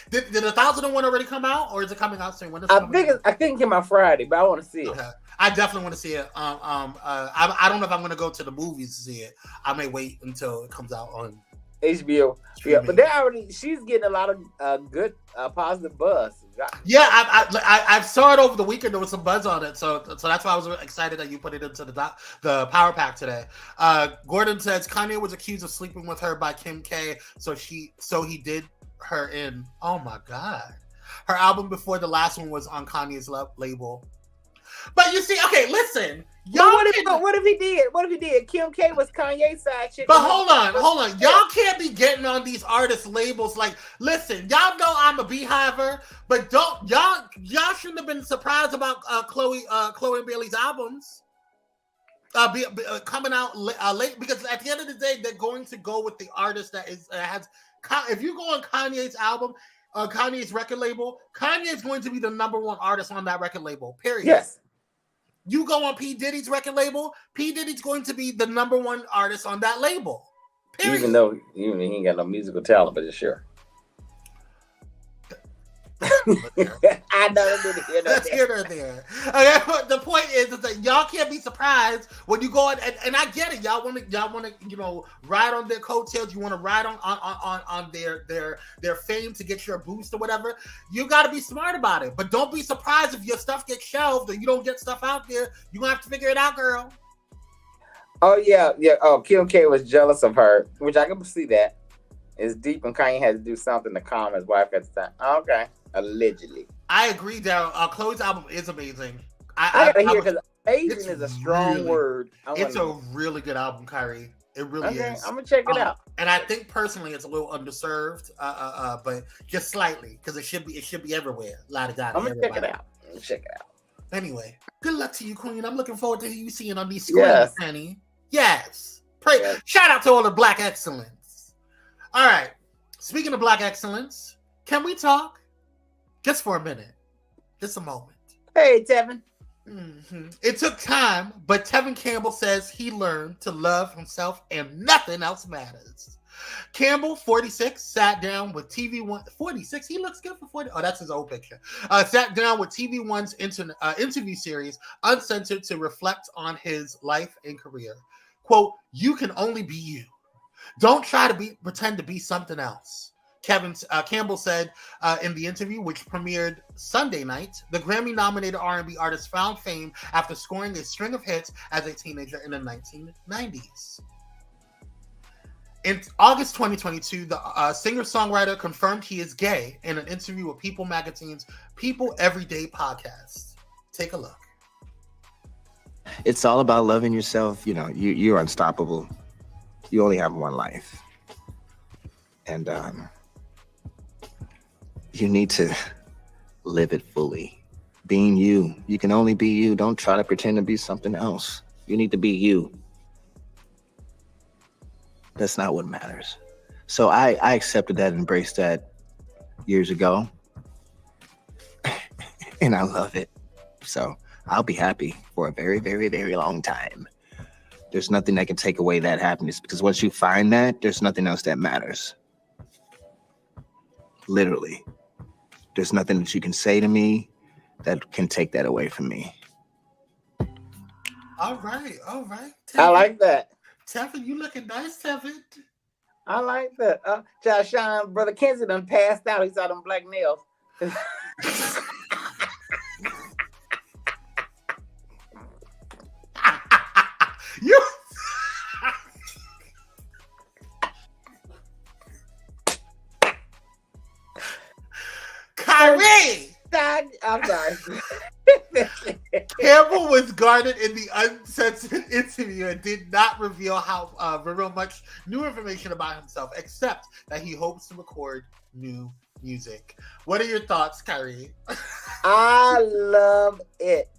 Did 1001 already come out, or is it coming out soon? When
I think it came out Friday, but I want to see it.
Okay. I definitely want to see it. I don't know if I'm going to go to the movies to see it. I may wait until it comes out on
HBO. Yeah, but she's getting a lot of good positive buzz.
Yeah, I saw it over the weekend. There was some buzz on it, so that's why I was excited that you put it into the Power Pack today. Gordon says Kanye was accused of sleeping with her by Kim K, so he did her in. Oh my God, her album before the last one was on Kanye's label. But you see, okay, listen.
What if he did? What if he did? Kim K was Kanye's side chick.
But hold on. Y'all can't be getting on these artist labels. Like, listen, y'all know I'm a beehiver, but y'all shouldn't have been surprised about Chloe and Bailey's albums coming out late, because at the end of the day, they're going to go with the artist that has. If you go on Kanye's album, Kanye's record label, Kanye is going to be the number one artist on that record label. Period.
Yes.
You go on P. Diddy's record label, P. Diddy's going to be the number one artist on that label. Period.
Even though he ain't got no musical talent, but sure. I know.
Let's hear her there. Okay, but the point is that y'all can't be surprised when you go on, and I get it. Y'all want to, ride on their coattails. You want to ride on their fame to get your boost or whatever. You got to be smart about it, but don't be surprised if your stuff gets shelved or you don't get stuff out there. You gonna have to figure it out, girl.
Oh yeah. Oh, Kim K was jealous of her, which I can see that. It's deep, and Kanye had to do something to calm his wife at the time. Okay. Allegedly.
I agree, Daryl. Chloe's album is amazing.
I gotta hear, because amazing is a strong word.
It's a really good album, Kyrie. It really is.
I'm gonna check it out.
And I think personally, it's a little underserved, but just slightly, because it should be everywhere. I'm
gonna check it out.
Anyway, good luck to you, Queen. I'm looking forward to you seeing on these screens, honey. Yes. Shout out to all the Black excellence. All right. Speaking of Black excellence, can we talk? Just for a minute. Just a moment.
Hey, Tevin.
Mm-hmm. It took time, but Tevin Campbell says he learned to love himself and nothing else matters. Campbell, 46, sat down with TV1. 46? He looks good for 40. Oh, that's his old picture. Sat down with TV1's interview series, Uncensored, to reflect on his life and career. Quote, "You can only be you. Don't try to pretend to be something else. Campbell said in the interview, which premiered Sunday night, the Grammy-nominated R&B artist found fame after scoring a string of hits as a teenager in the 1990s. In August 2022, the singer-songwriter confirmed he is gay in an interview with People Magazine's People Everyday podcast. Take a look.
It's all about loving yourself. You know, you're unstoppable. You only have one life. And you need to live it fully. Being you. You can only be you. Don't try to pretend to be something else. You need to be you. That's not what matters. So I accepted that and embraced that years ago. And I love it. So I'll be happy for a very, very, very long time. There's nothing that can take away that happiness, because once you find that, there's nothing else that matters. Literally. There's nothing that you can say to me that can take that away from me.
All right. Tevin,
I like that.
Tevin, you looking nice, Tevin.
I like that. Josh Sean, Brother Kenzie done passed out. He saw them black nails.
You. Kyrie!
I'm sorry.
Campbell was guarded in the uncensored interview and did not reveal much new information about himself, except that he hopes to record new music. What are your thoughts, Kyrie?
I love it.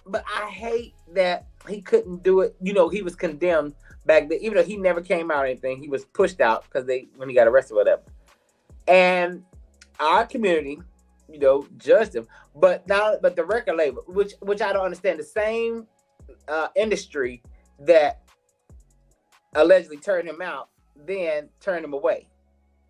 But I hate that he couldn't do it. You know, he was condemned back then. Even though he never came out or anything, he was pushed out because when he got arrested or whatever. And our community, you know, judged him. But the record label, which I don't understand, the same industry that allegedly turned him out, then turned him away.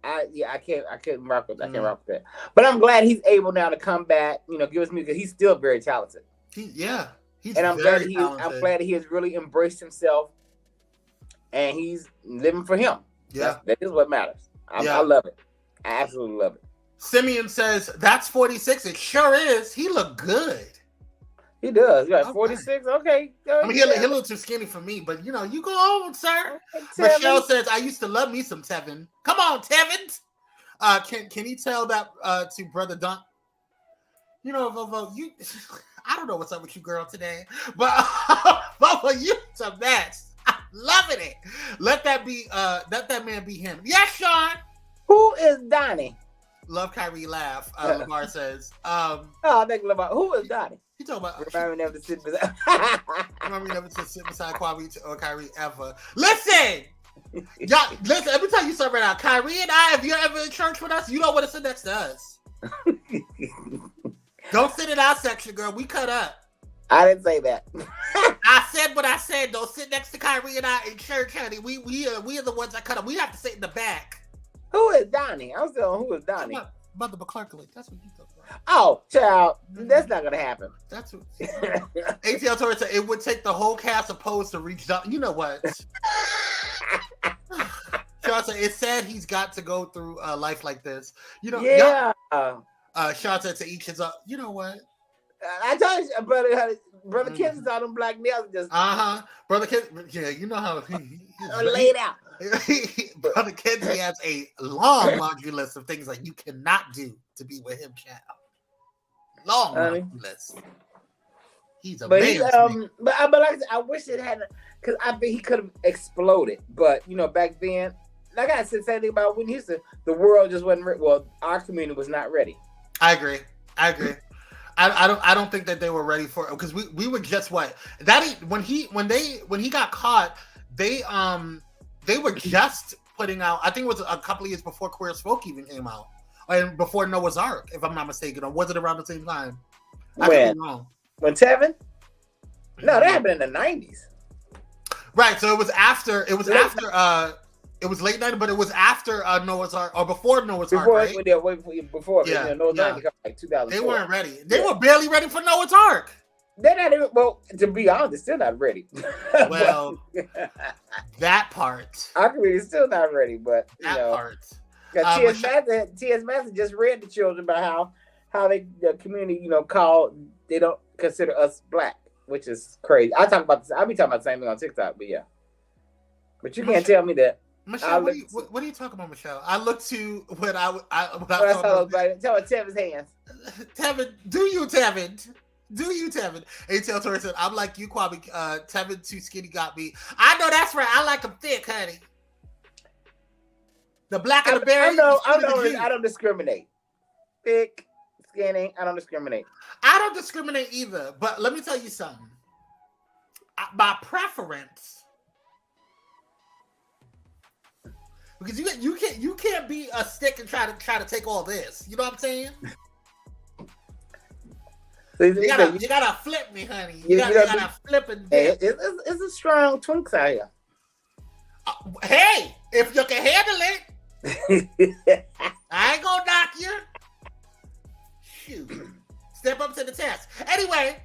I couldn't rock with that. I can't rock with that. But I'm glad he's able now to come back, you know, give us music, because he's still very talented.
I'm
glad he has really embraced himself, and he's living for him.
Yeah,
that is what matters. I love it. I absolutely love it.
Simeon says, that's 46. It sure is. He looked good.
He does. You got 46? Okay.
I mean, he looked too skinny for me, but, you know, you go on, sir. Michelle says, I used to love me some Tevin. Come on, Tevin. Can he tell that to Brother Dunk? You know, you... I don't know what's up with you, girl, today, but you to match. I'm loving it. Let that man be him. Yes, Sean.
Who is Donnie?
Love Kyrie laugh. Lamar says.
I think Lamar. Who is Donnie?
He talking about.
Remember never to sit beside.
Remember never to sit beside Kwame or Kyrie ever. Listen, y'all. Listen. Let me tell you something right now. Kyrie and I, if you're ever in church with us, you don't want to sit next to us. Don't sit in our section, girl. We cut up.
I didn't say that.
I said what I said. Don't sit next to Kyrie and I in church, honey. We are the ones that cut up. We have to sit in the back.
Who is Donnie? I was telling who is Donnie.
Mother McClurkley. That's what you talking about.
Oh, child. That's not gonna happen.
That's what ATL Torres said. It would take the whole cast of Pose to reach out. You know what? Sean said it's sad he's got to go through a life like this. You know,
yeah.
Sean said to each his up. You know what?
I told you, brother Kenson's all them black nails just.
Brother Kenson. Yeah, you know how he's
laid out.
Brother Kenzie has a long laundry list of things like you cannot do to be with him, child. Long laundry list. He's amazing.
But like I said, I wish it had, because I think he could have exploded. But you know, back then, like I said, same thing about when he said the world just wasn't ready. Well, our community was not ready.
I agree. I don't think that they were ready for it, because we were just when he got caught, they were just putting out, I think it was a couple of years before Queer as Folk even came out, and before Noah's Ark, if I'm not mistaken, or was it around the same time? I could be wrong.
When Tevin? No, that happened in the 90s.
Right, so it was late night, but it was after Noah's Ark, or before Noah's Ark, right?
Before Noah's Ark, like 2004.
They weren't ready. They were barely ready for Noah's Ark.
They're not even, well, to be honest, they're still not ready.
Well, that part.
Our community is still not ready, but,
that part.
T.S. Master just read the children about how the community, they don't consider us black, which is crazy. I'll be talking about the same thing on TikTok, but yeah. But you can't tell me that.
Michelle, what are you talking about, Michelle? I look to what I
saw. Tell me Tevin's hands.
Tevin, do you, Tevin? ATL Torres said, I'm like you, Kwame. Tevin too skinny got me. I know that's right. I like him thick, honey. The black and the berry.
I don't discriminate. Thick, skinny, I don't discriminate.
I don't discriminate either. But let me tell you something. My preference. Because you can't be a stick and try to take all this. You know what I'm saying? You gotta flip me, honey. You gotta flip and dip.
It's a strong twinks out here.
Hey, if you can handle it, I ain't gonna knock you. Shoot, step up to the test. Anyway,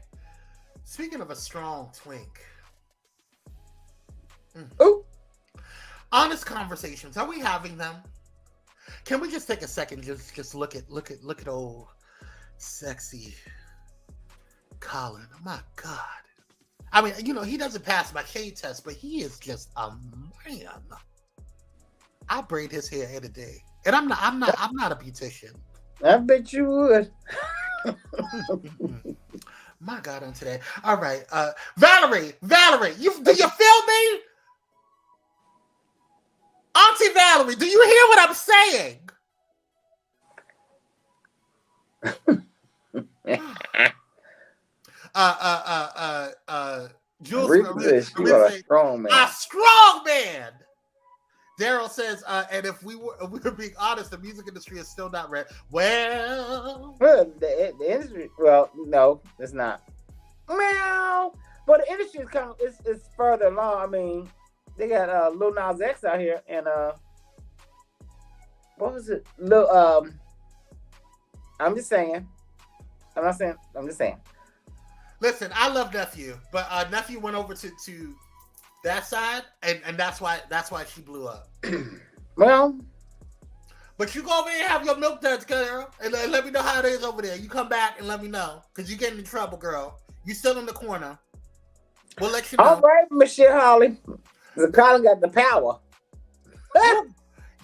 speaking of a strong twink.
Ooh.
Honest conversations. Are we having them? Can we just take a second, just look at old sexy Colin? Oh my God. I mean, he doesn't pass my shade test, but he is just a man. I'll braid his hair in a day. And I'm not a beautician.
I bet you would.
My God, on today. All right. Valerie, do you feel me? Auntie Valerie, do you hear what I'm saying? Jules,
you are a strong man.
A strong man. Daryl says, and if we were being honest, the music industry is still not ready. Well,
the industry. Well, no, it's not. Meow. But the industry is further along. I mean. They got Lil Nas X out here, and what was it? I'm just saying. I'm not saying. I'm just saying.
Listen, I love Nephew, but Nephew went over to that side, and that's why she blew up.
Well,
but you go over there and have your milk duds, girl, and let me know how it is over there. You come back and let me know, because you're getting in trouble, girl. You still in the corner. We'll let you know.
All right, Michelle Holly. The Colin got the power.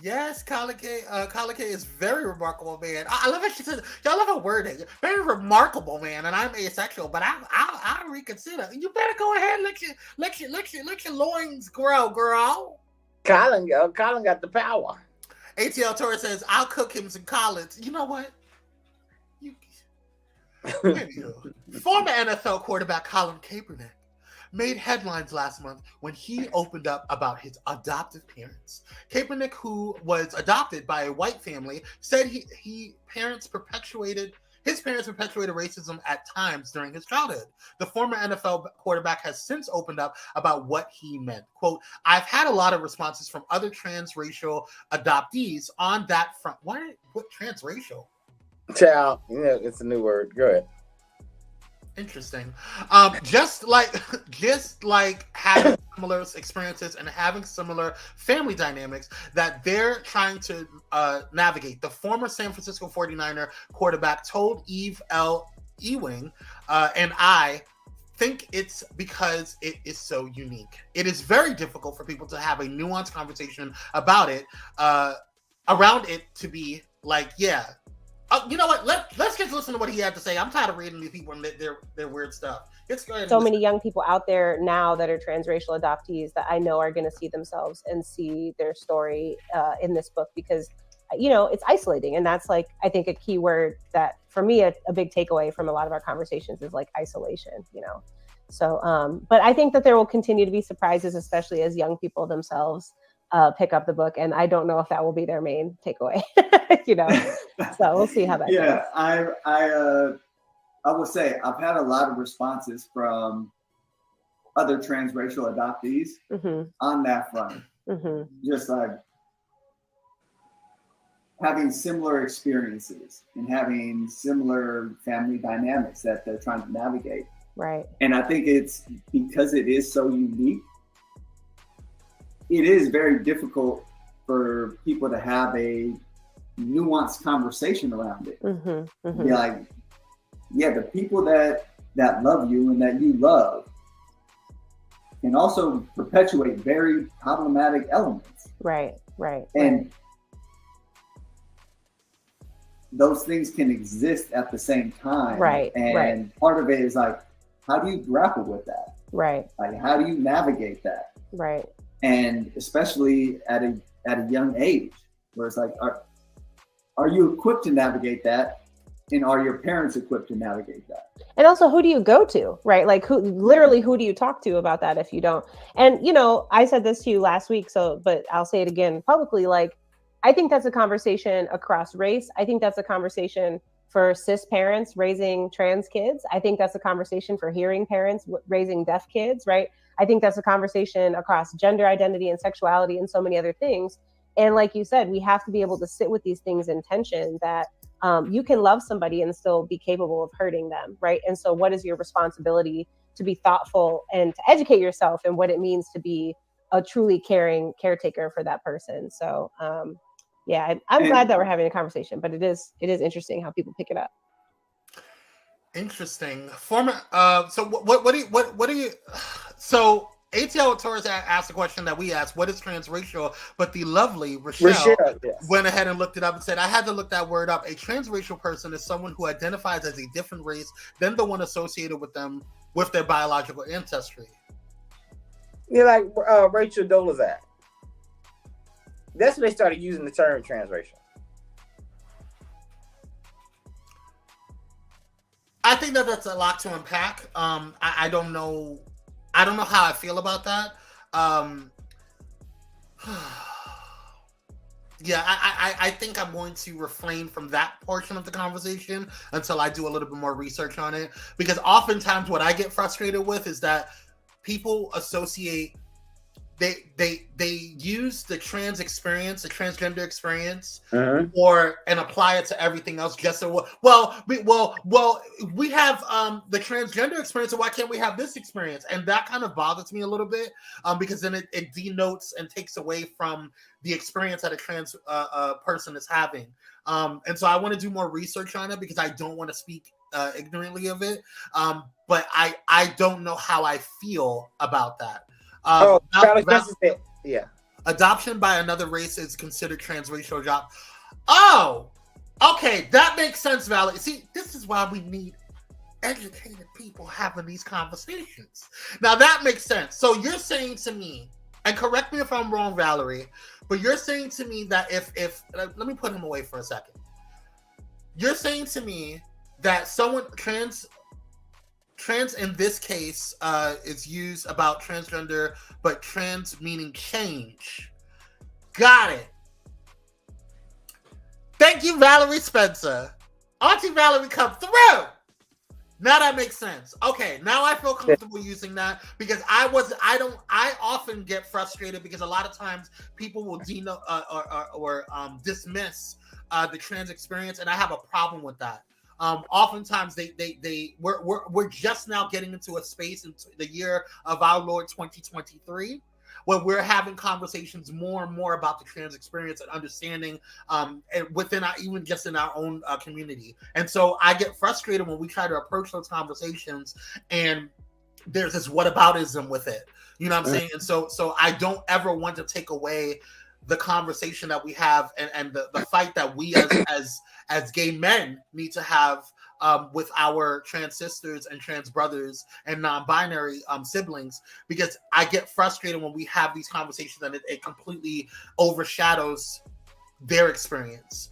Yes, Colin K. Colin K is very remarkable, man. I love how she says, y'all love her wording. Very remarkable, man. And I'm asexual, but I'll reconsider. You better go ahead, let your loins grow, girl.
Colin got the power.
ATL Torres says, I'll cook him some collards. You know what? Former NFL quarterback Colin Kaepernick made headlines last month when he opened up about his adoptive parents. Kaepernick, who was adopted by a white family, said his parents perpetuated racism at times during his childhood. The former NFL quarterback has since opened up about what he meant. Quote, I've had a lot of responses from other transracial adoptees on that front. What transracial?
Child, it's a new word. Go ahead.
Interesting. Just like having similar experiences and having similar family dynamics that they're trying to navigate. The former San Francisco 49er quarterback told Eve L. Ewing, and I think it's because it is so unique. It is very difficult for people to have a nuanced conversation about it, around it to be like, yeah. You know what? Let's just listen to what he had to say. I'm tired of reading these people and their weird stuff. Let's go ahead.
So many young people out there now that are transracial adoptees that I know are going to see themselves and see their story in this book, because it's isolating, and that's like, I think, a key word that for me a big takeaway from a lot of our conversations is like isolation. So but I think that there will continue to be surprises, especially as young people themselves pick up the book, and I don't know if that will be their main takeaway. So we'll see how that goes.
Yeah, I will say I've had a lot of responses from other transracial adoptees on that front. Just like having similar experiences and having similar family dynamics that they're trying to navigate.
Right.
And I think it's because it is so unique, it is very difficult for people to have a nuanced conversation around it. Be like, yeah, the people that love you and that you love can also perpetuate very problematic elements.
Right.
And those things can exist at the same time.
Right.
And part of it is like, how do you grapple with that?
Right.
Like, how do you navigate that?
Right.
And especially at a young age, where it's like, are you equipped to navigate that? And are your parents equipped to navigate that?
And also, who do you go to, right? Like, who do you talk to about that if you don't? And, you know, I said this to you last week, but I'll say it again publicly. Like, I think that's a conversation across race. I think that's a conversation for cis parents raising trans kids. I think that's a conversation for hearing parents raising deaf kids, right? I think that's a conversation across gender identity and sexuality and so many other things. And like you said, we have to be able to sit with these things in tension that you can love somebody and still be capable of hurting them, right? And so what is your responsibility to be thoughtful and to educate yourself and what it means to be a truly caring caretaker for that person? So yeah, I'm glad that we're having a conversation, but it is interesting how people pick it up.
Interesting. So what do you so ATL Torres asked a question that we asked, what is transracial? But the lovely Rochelle went ahead and looked it up and said, I had to look that word up. A transracial person is someone who identifies as a different race than the one associated with them with their biological ancestry.
You're like Rachel Dolezal. That's when they started using the term transracial.
I think that's a lot to unpack. I don't know how I feel about that. Yeah, I think I'm going to refrain from that portion of the conversation until I do a little bit more research on it. Because oftentimes what I get frustrated with is that people associate, they use the trans experience, the transgender experience, and apply it to everything else. Just so we have the transgender experience, so why can't we have this experience? And that kind of bothers me a little bit, because then it denotes and takes away from the experience that a trans person is having. And so I want to do more research on it because I don't want to speak ignorantly of it. But I don't know how I feel about that. Adoption by another race is considered transracial job. Oh, okay, that makes sense, Valerie. See, this is why we need educated people having these conversations. Now that makes sense. So you're saying to me, and correct me if I'm wrong, Valerie, but you're saying to me that if let me put him away for a second. You're saying to me that someone trans in this case is used about transgender, but trans meaning change. Got it. Thank you, Valerie Spencer. Auntie Valerie, come through. Now that makes sense. Okay, now I feel comfortable using that because I often get frustrated because a lot of times people will dismiss the trans experience, and I have a problem with that. Oftentimes we're just now getting into a space in the year of our Lord 2023 where we're having conversations more and more about the trans experience and understanding within even just in our own community. And so I get frustrated when we try to approach those conversations and there's this whataboutism with it. You know what I'm saying? And so I don't ever want to take away the conversation that we have and the fight that we as gay men need to have with our trans sisters and trans brothers and non-binary siblings, because I get frustrated when we have these conversations and it completely overshadows their experience.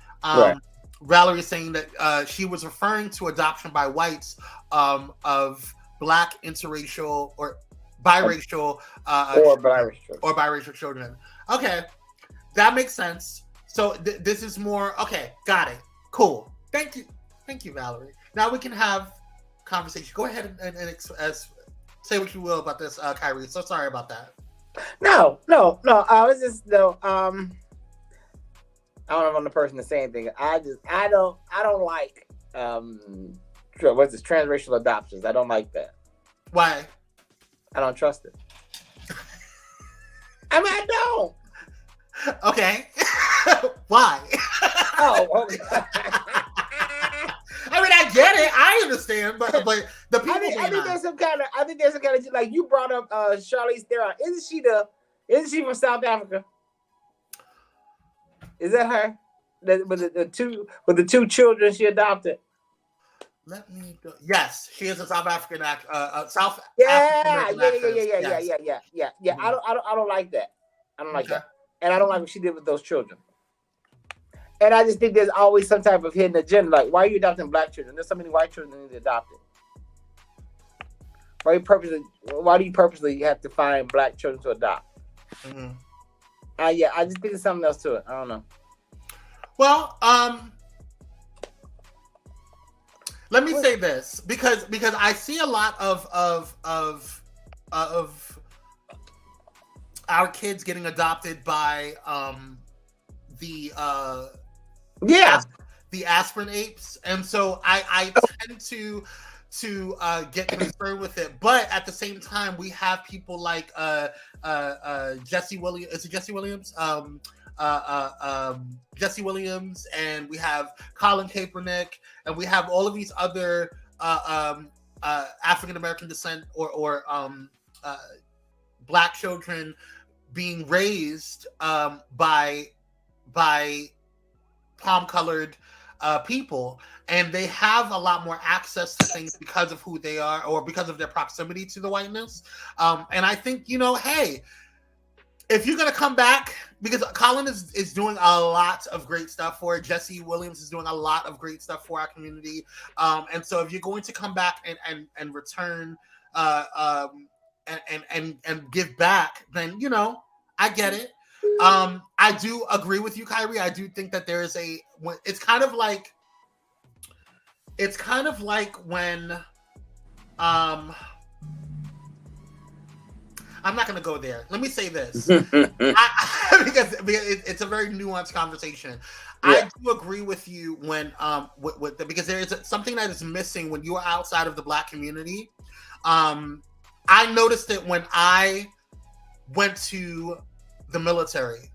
Valerie is saying that she was referring to adoption by whites of Black, interracial, or biracial or biracial children. Okay. That makes sense. So this is more okay. Got it. Cool. Thank you, Valerie. Now we can have conversation. Go ahead and say what you will about this, Kyrie. So sorry about that.
No. I was just I don't know if I'm the person to say anything. I don't like what's this transracial adoptions. I don't like that.
Why?
I don't trust it. I mean, I don't.
Okay. Why?
Oh,
I mean, I get it. I understand, but the people.
I think there's some kind of like you brought up Charlize Theron. Isn't she from South Africa? Is that her? With the two children she adopted.
Let me go. Yes, she is a South African actor. South.
Yeah.
Mm-hmm.
I don't like that. I don't like that, and I don't like what she did with those children. And I just think there's always some type of hidden agenda. Like, why are you adopting black children? There's so many white children that need adopted. Why do you purposely have to find black children to adopt?
Mm-hmm.
I just think there's something else to it. I don't know.
Well, let me say this because I see a lot of our kids getting adopted by the aspirin apes, and so I tend to get concerned with it. But at the same time, we have people like Jesse Williams. Is it Jesse Williams? Jesse Williams, and we have Colin Kaepernick, and we have all of these other African American descent or black children being raised by palm-colored people, and they have a lot more access to things because of who they are or because of their proximity to the whiteness. And I think, hey, if you're going to come back, because Colin is doing a lot of great stuff for it. Jesse Williams is doing a lot of great stuff for our community. And so if you're going to come back and return and give back, then, I get it. I do agree with you, Kyrie. I do think that there is it's kind of like when I'm not going to go there. Let me say this because it's a very nuanced conversation. Yeah. I do agree with you when because there is something that is missing when you are outside of the black community. I noticed it when I went to the military.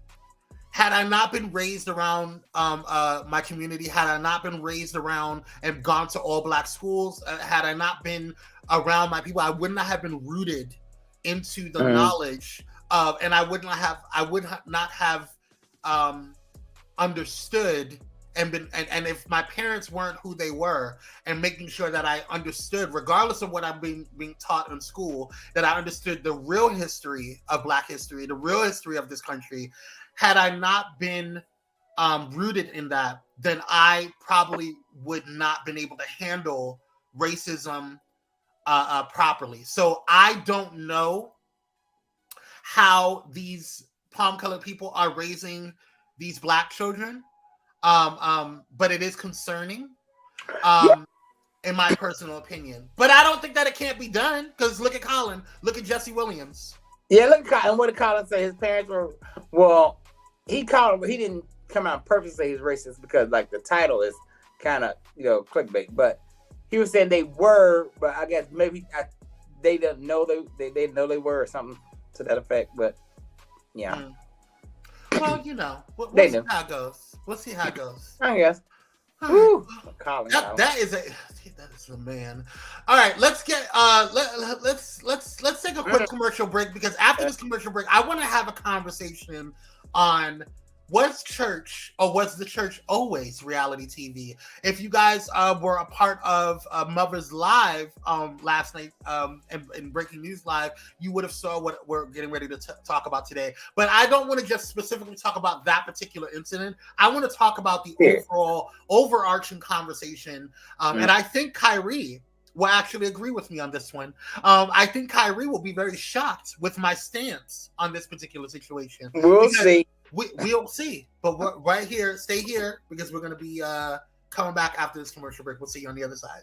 Had I not been raised around my community, had I not been raised around and gone to all black schools, had I not been around my people, I would not have been rooted into the knowledge of, and I would not have understood and if my parents weren't who they were, and making sure that I understood, regardless of what I'm being taught in school, that I understood the real history of black history, the real history of this country. Had I not been rooted in that, then I probably would not been able to handle racism properly. So I don't know how these palm-colored people are raising these black children, but it is concerning, in my personal opinion. But I don't think that it can't be done, because look at Colin, look at Jesse Williams.
Yeah, look at Colin. What did Colin say? His parents were, well, he called him, but he didn't come out and purposely say he's racist because, like, the title is kind of, clickbait. But he was saying they were, but I guess maybe they didn't know they didn't know they were, or something to that effect. But yeah.
Well, we'll see how it goes. We'll see how it goes.
I guess.
Woo. Colin, that is the man. All right, let's get let's take a quick commercial break, because after this commercial break, I want to have a conversation on was the church always reality TV? If you guys were a part of Mother's Live last night in Breaking News Live, you would have saw what we're getting ready to talk about today. But I don't want to just specifically talk about that particular incident. I want to talk about the overall overarching conversation. And I think Kyrie will actually agree with me on this one. I think Kyrie will be very shocked with my stance on this particular situation.
We'll see.
We'll see. But we're right here. Stay here, because we're going to be coming back after this commercial break. We'll see you on the other side.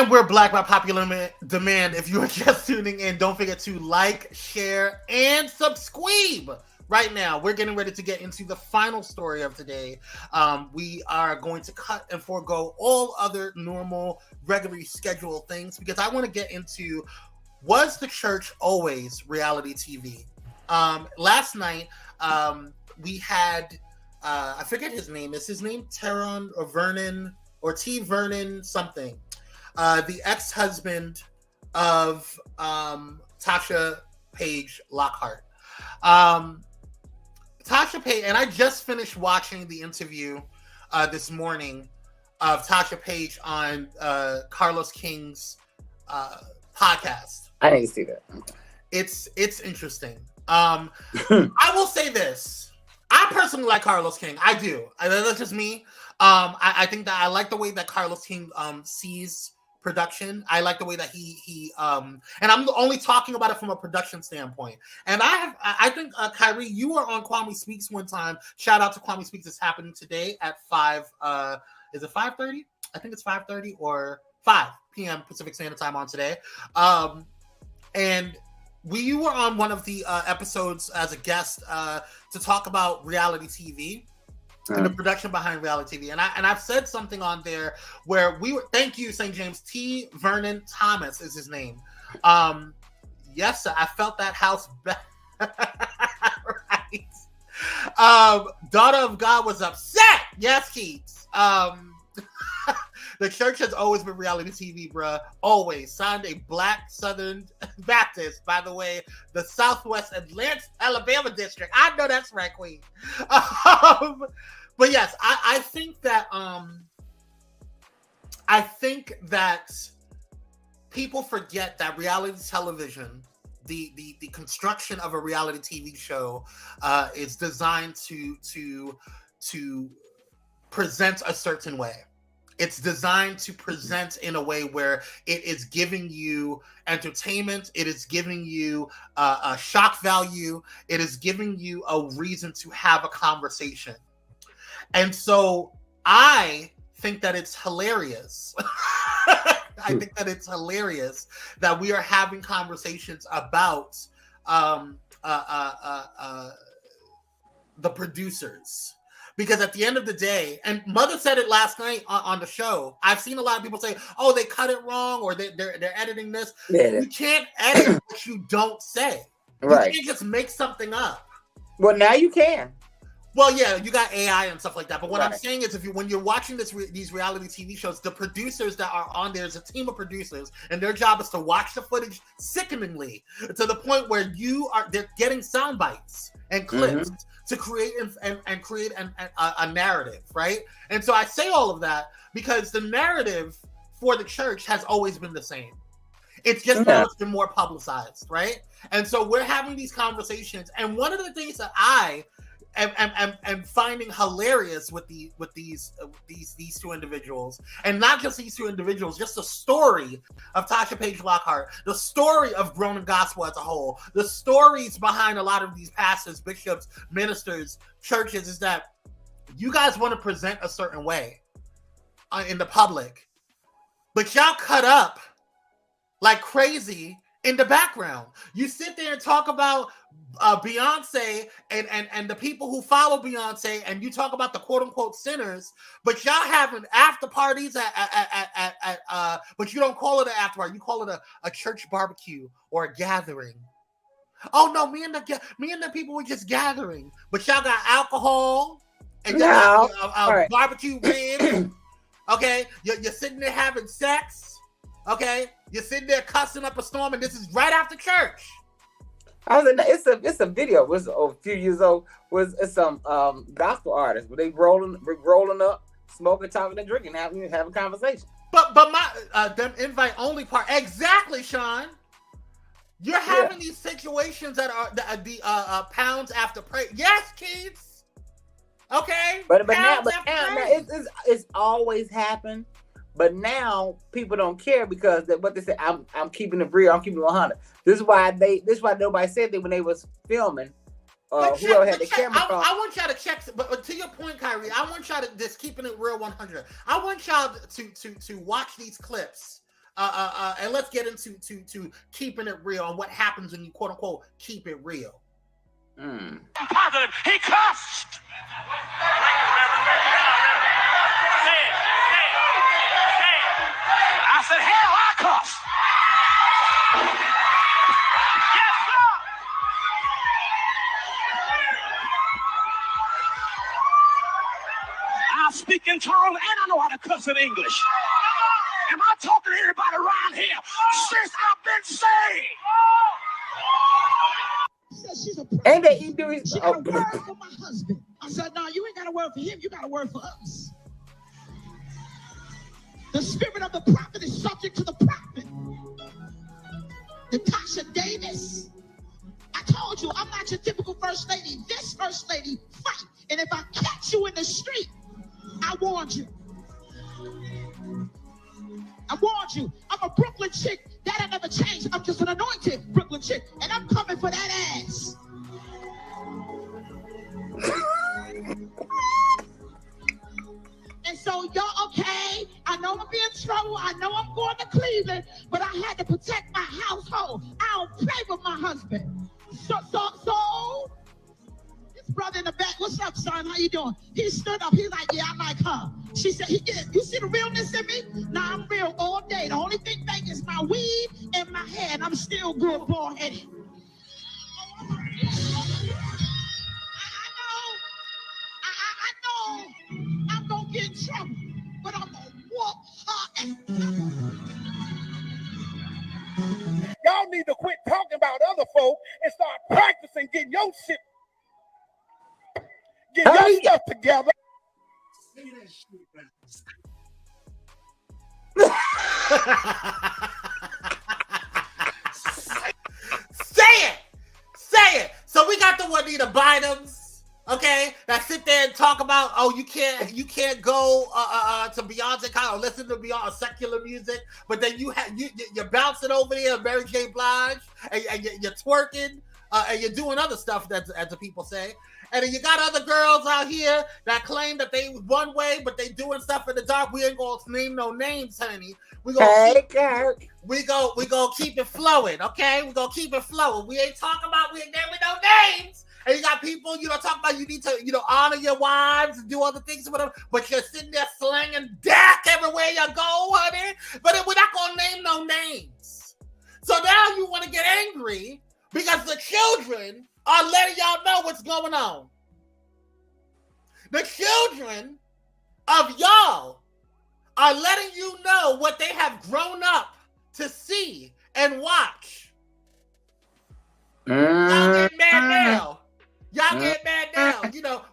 And we're Black by popular demand. If you are just tuning in, don't forget to like, share, and subscribe right now. We're getting ready to get into the final story of today. We are going to cut and forego all other normal, regularly scheduled things because I want to get into, was the church always reality TV? Last night, we had, I forget his name. Is his name Teron or Vernon or T. Vernon something? The ex-husband of Tasha Page Lockhart. Tasha Page, and I just finished watching the interview this morning of Tasha Page on Carlos King's podcast.
I didn't see that.
It's interesting. I will say this. I personally like Carlos King. I do. That's just me. I think that I like the way that Carlos King sees production. I like the way that he and I'm only talking about it from a production standpoint. And I think Kyrie, you were on Kwame Speaks one time. Shout out to Kwame Speaks. It's happening today at 5. Is it 5:30? I think it's 5:30 or 5 p.m. Pacific Standard Time on today. And you were on one of the episodes as a guest to talk about reality TV. And the production behind reality TV. And I've said something on there where thank you, St. James. T. Vernon Thomas is his name. Yes, sir, I felt that house back. Right. Daughter of God was upset. Yes, Keats. The church has always been reality TV, bruh. Always. Signed a Black Southern Baptist, by the way, the Southwest Alabama district. I know that's right, Queen. But yes, I think that people forget that reality television, the construction of a reality TV show, is designed to present a certain way. It's designed to present in a way where it is giving you entertainment. It is giving you a shock value. It is giving you a reason to have a conversation. And so I think that it's hilarious. I think that it's hilarious that we are having conversations about the producers. Because at the end of the day, and Mother said it last night on the show, I've seen a lot of people say, oh, they cut it wrong or they're editing this. Yeah. You can't edit what you don't say. Right. You can't just make something up.
Well, now you can.
Well, yeah, you got AI and stuff like that. But what I'm saying is when you're watching these reality TV shows, the producers that are on there is a team of producers, and their job is to watch the footage sickeningly to the point where they're getting sound bites and clips to create and create a narrative, right? And so I say all of that because the narrative for the church has always been the same. It's just now it's been more publicized, right? And so we're having these conversations, and one of the things that I am finding hilarious with these two individuals, and not just these two individuals, just the story of Tasha Page Lockhart, the story of Grown Gospel as a whole, the stories behind a lot of these pastors, bishops, ministers, churches, is that you guys want to present a certain way in the public, but y'all cut up like crazy in the background. You sit there and talk about Beyonce and the people who follow Beyonce, and you talk about the quote unquote sinners, but y'all having after parties but you don't call it an after party, you call it a church barbecue or a gathering. Oh no, me and the people were just gathering, but y'all got alcohol and barbecue ribs. Okay, you're sitting there having sex. Okay, you're sitting there cussing up a storm, and this is right after church.
It's a video. It was a few years old. It's some gospel artists, where they rolling up, smoking, talking, and drinking, having a conversation.
But my them invite only part, exactly, Sean. You're having these situations that are the pounds after prayer. Yes, kids. Okay,
but now it's always happened. But now people don't care because what they say, I'm keeping it real, I'm keeping it 100. This is why nobody said that when they was filming. Whoever had the camera.
I want y'all to check, but to your point, Kyrie, I want y'all to just keeping it real 100. I want y'all to watch these clips and let's get into to keeping it real and what happens when you quote unquote keep it real.
I'm positive he cussed. I said, hell, I cussed. Yes, sir. I speak in tongues and I know how to cuss in English. Am I talking to anybody around here since I've been saved?
Ain't that you doing?
She got a word for my husband. I said, no, you ain't got a word for him. You got a word for us. The spirit of the prophet is subject to the prophet. Natasha Davis. I told you, I'm not your typical first lady. This first lady fight. And if I catch you in the street, I warned you. I warned you. I'm a Brooklyn chick. That'll never change. I'm just an anointed Brooklyn chick. And I'm coming for that ass. And so y'all, okay, I know I'm gonna be in trouble. I know I'm going to Cleveland, but I had to protect my household. I don't play with my husband. So, this brother in the back, what's up, son? How you doing? He stood up. He's like, yeah, I like her. She said, you see the realness in me? Nah, I'm real all day. The only thing fake is my weed and my hair, and I'm still good bald-headed. I know I'm gonna get in trouble, but I'm gonna whoop her.
Y'all need to quit talking about other folk and start practicing getting your shit, get your stuff together.
Say it. So we got the Juanita Bynums, okay, that sit there and talk about, oh, you can't go to Beyonce concert or listen to Beyonce secular music, but then you're bouncing over there, Mary J. Blige, and you're twerking, and you're doing other stuff, as the people say. And then you got other girls out here that claim that they one way, but they doing stuff in the dark. We ain't gonna name no names, honey. We gonna keep it flowing, okay? We gonna keep it flowing. We ain't naming no names. And you got people, talking about you need to, honor your wives and do other things or whatever, but you're sitting there slanging deck everywhere you go, honey. But we're not gonna name no names. So now you want to get angry because the children are letting y'all know what's going on. The children of y'all are letting you know what they have grown up to see and watch. Y'all get mad now.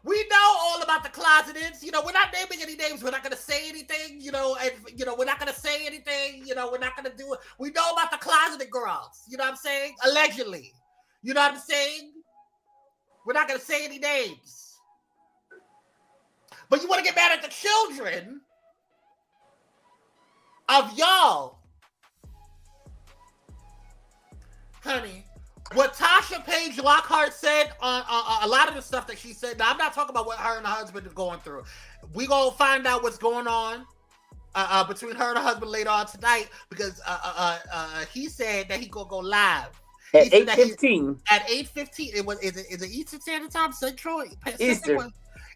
We know all about the closeteds. We're not naming any names. We're not going to say anything, we're not going to say anything. We're not going to do it. We know about the closeted girls. You know what I'm saying? Allegedly. You know what I'm saying? We're not going to say any names. But you want to get mad at the children of y'all. Honey, what Tasha Page Lockhart said on a lot of the stuff that she said, now I'm not talking about what her and her husband are going through. We're going to find out what's going on between her and her husband later on tonight because he said that he's going to go live.
At 8:15.
At 8:15. Is it Eastern Standard Time? Central?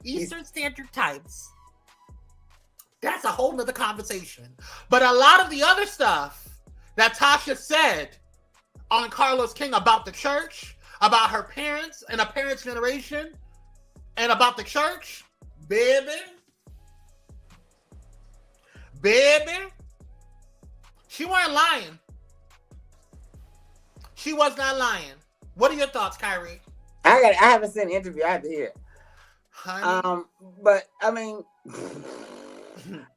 Eastern Standard Times. That's a whole nother conversation. But a lot of the other stuff that Tasha said on Carlos King about the church, about her parents and her parents' generation, and about the church, baby, she wasn't lying. She was not lying. What are your thoughts, Kyrie?
I haven't seen an interview. I have to hear it.
Honey.
But I mean,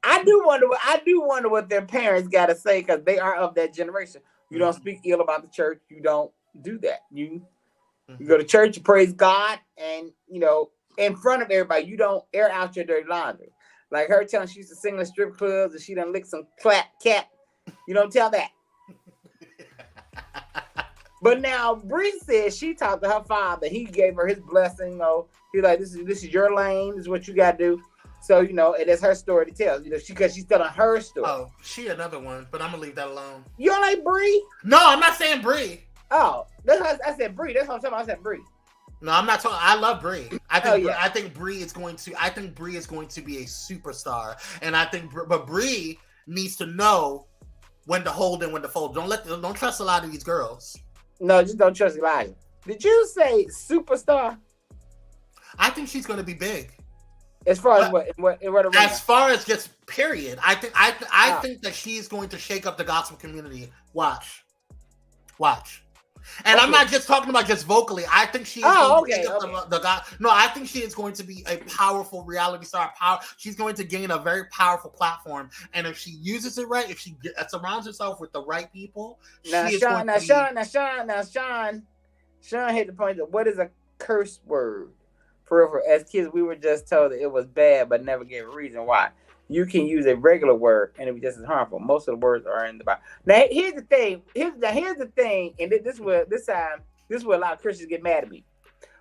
I do wonder what their parents got to say because they are of that generation. You don't speak ill about the church. You don't do that. You go to church, you praise God, and in front of everybody, you don't air out your dirty laundry. Like her telling she used to sing in strip clubs and she done lick some cat. You don't tell that. But now Bree says she talked to her father. He gave her his blessing. He's like, this is your lane. This is what you got to do. So, you know, it is her story to tell. You know, because she's telling her story.
Oh, she another one, but I'm gonna leave that alone.
You don't like Bree?
No, I'm not saying Bree.
Oh, that's what I said Bree. That's what I'm talking about. I said Bree.
No, I'm not talking. I love Bree. I think Bree is going to be a superstar, and I think, but Bree needs to know when to hold and when to fold. Don't trust a lot of these girls.
No, just don't trust Elijah. Did you say superstar?
I think she's going to be big.
As far as what
as far as just period, I think that she's going to shake up the gospel community. Watch. And I'm not just talking about just vocally. I think she is going to shake up the God. No, I think she is going to be a powerful reality star. She's going to gain a very powerful platform, and if she uses it right, if she surrounds herself with the right people,
Sean hit the point of what is a curse word. For as kids, we were just told that it was bad, but never gave a reason why. You can use a regular word and it be just as harmful. Most of the words are in the Bible. Now, here's the thing. Here's the thing, and this is where a lot of Christians get mad at me.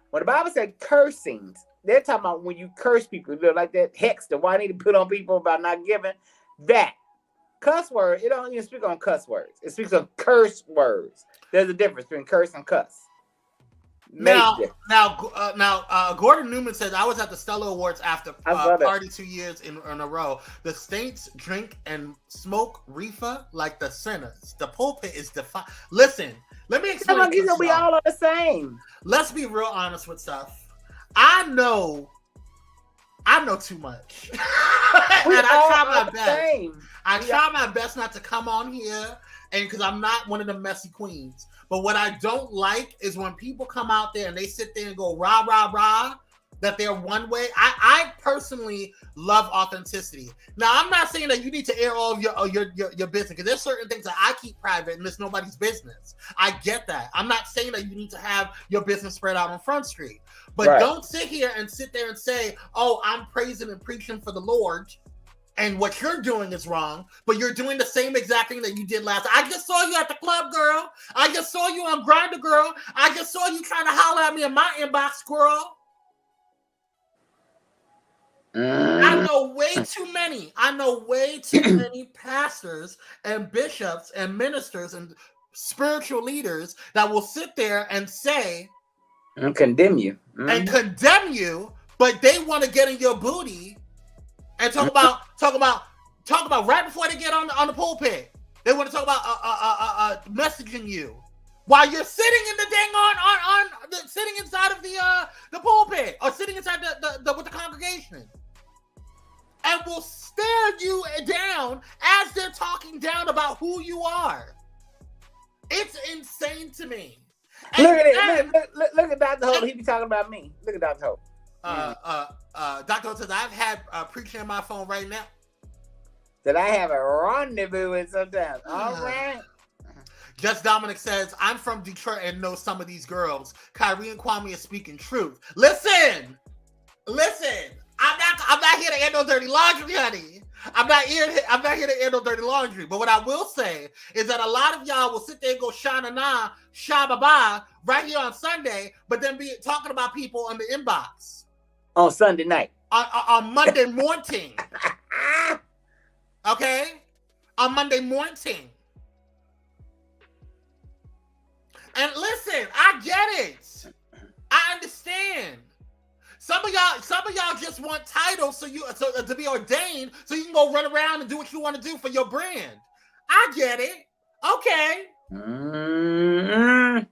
When the Bible said cursings, they're talking about when you curse people, like that hex, the why I need to put on people about not giving. That cuss word, it don't even speak on cuss words. It speaks on curse words. There's a difference between curse and cuss.
Now, Gordon Newman says, I was at the Stellar Awards after party 2 years in a row. The saints drink and smoke reefer like the sinners. The pulpit is defined. Listen, let me explain.
We all are the same.
Let's be real honest with stuff. I know too much. And I try my best. I try my best not to come on here, and because I'm not one of the messy queens. But what I don't like is when people come out there and they sit there and go rah, rah, rah, that they're one way. I personally love authenticity. Now, I'm not saying that you need to air all of your business, because there's certain things that I keep private and it's nobody's business. I get that. I'm not saying that you need to have your business spread out on Front Street. But don't sit there and say, oh, I'm praising and preaching for the Lord, and what you're doing is wrong, but you're doing the same exact thing that you did last. I just saw you at the club, girl. I just saw you on Grindr, girl. I just saw you trying to holler at me in my inbox, girl. I know way too many pastors and bishops and ministers and spiritual leaders that will sit there and say
and condemn you.
But they want to get in your booty and talk about right before they get on the pulpit. They want to talk about messaging you while you're sitting in the sitting inside of the pulpit or sitting inside the with the congregation, and will stare you down as they're talking down about who you are. It's insane to me.
Look at Dr. Hope. He be talking about me. Look at Dr. Hope.
Dr. Hope says, I've had preaching on my phone right now.
That I have a rendezvous with sometimes. All right.
Just Dominic says, I'm from Detroit and know some of these girls. Kyrie and Kwame are speaking truth. Listen. I'm not here to air no dirty laundry, honey. I'm not here to air no dirty laundry. But what I will say is that a lot of y'all will sit there and go sha-na-na, sha-ba-ba right here on Sunday, but then be talking about people on the inbox.
On Sunday night.
On Monday morning. Okay? On Monday morning. And listen, I get it. I understand. Some of y'all just want titles so to be ordained so you can go run around and do what you want to do for your brand. I get it. Okay.
Mm-hmm.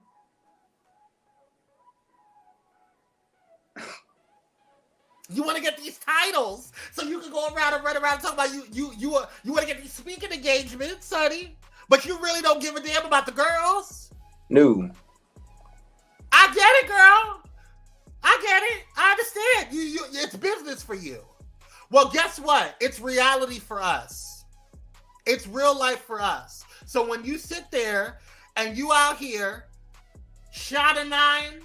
You want to get these titles so you can go around and run around and talk about you want to get these speaking engagements, sonny, but you really don't give a damn about the girls?
No.
I get it, girl. I get it. I understand. It's business for you. Well, guess what? It's reality for us. It's real life for us. So when you sit there and you out here, shot a nine,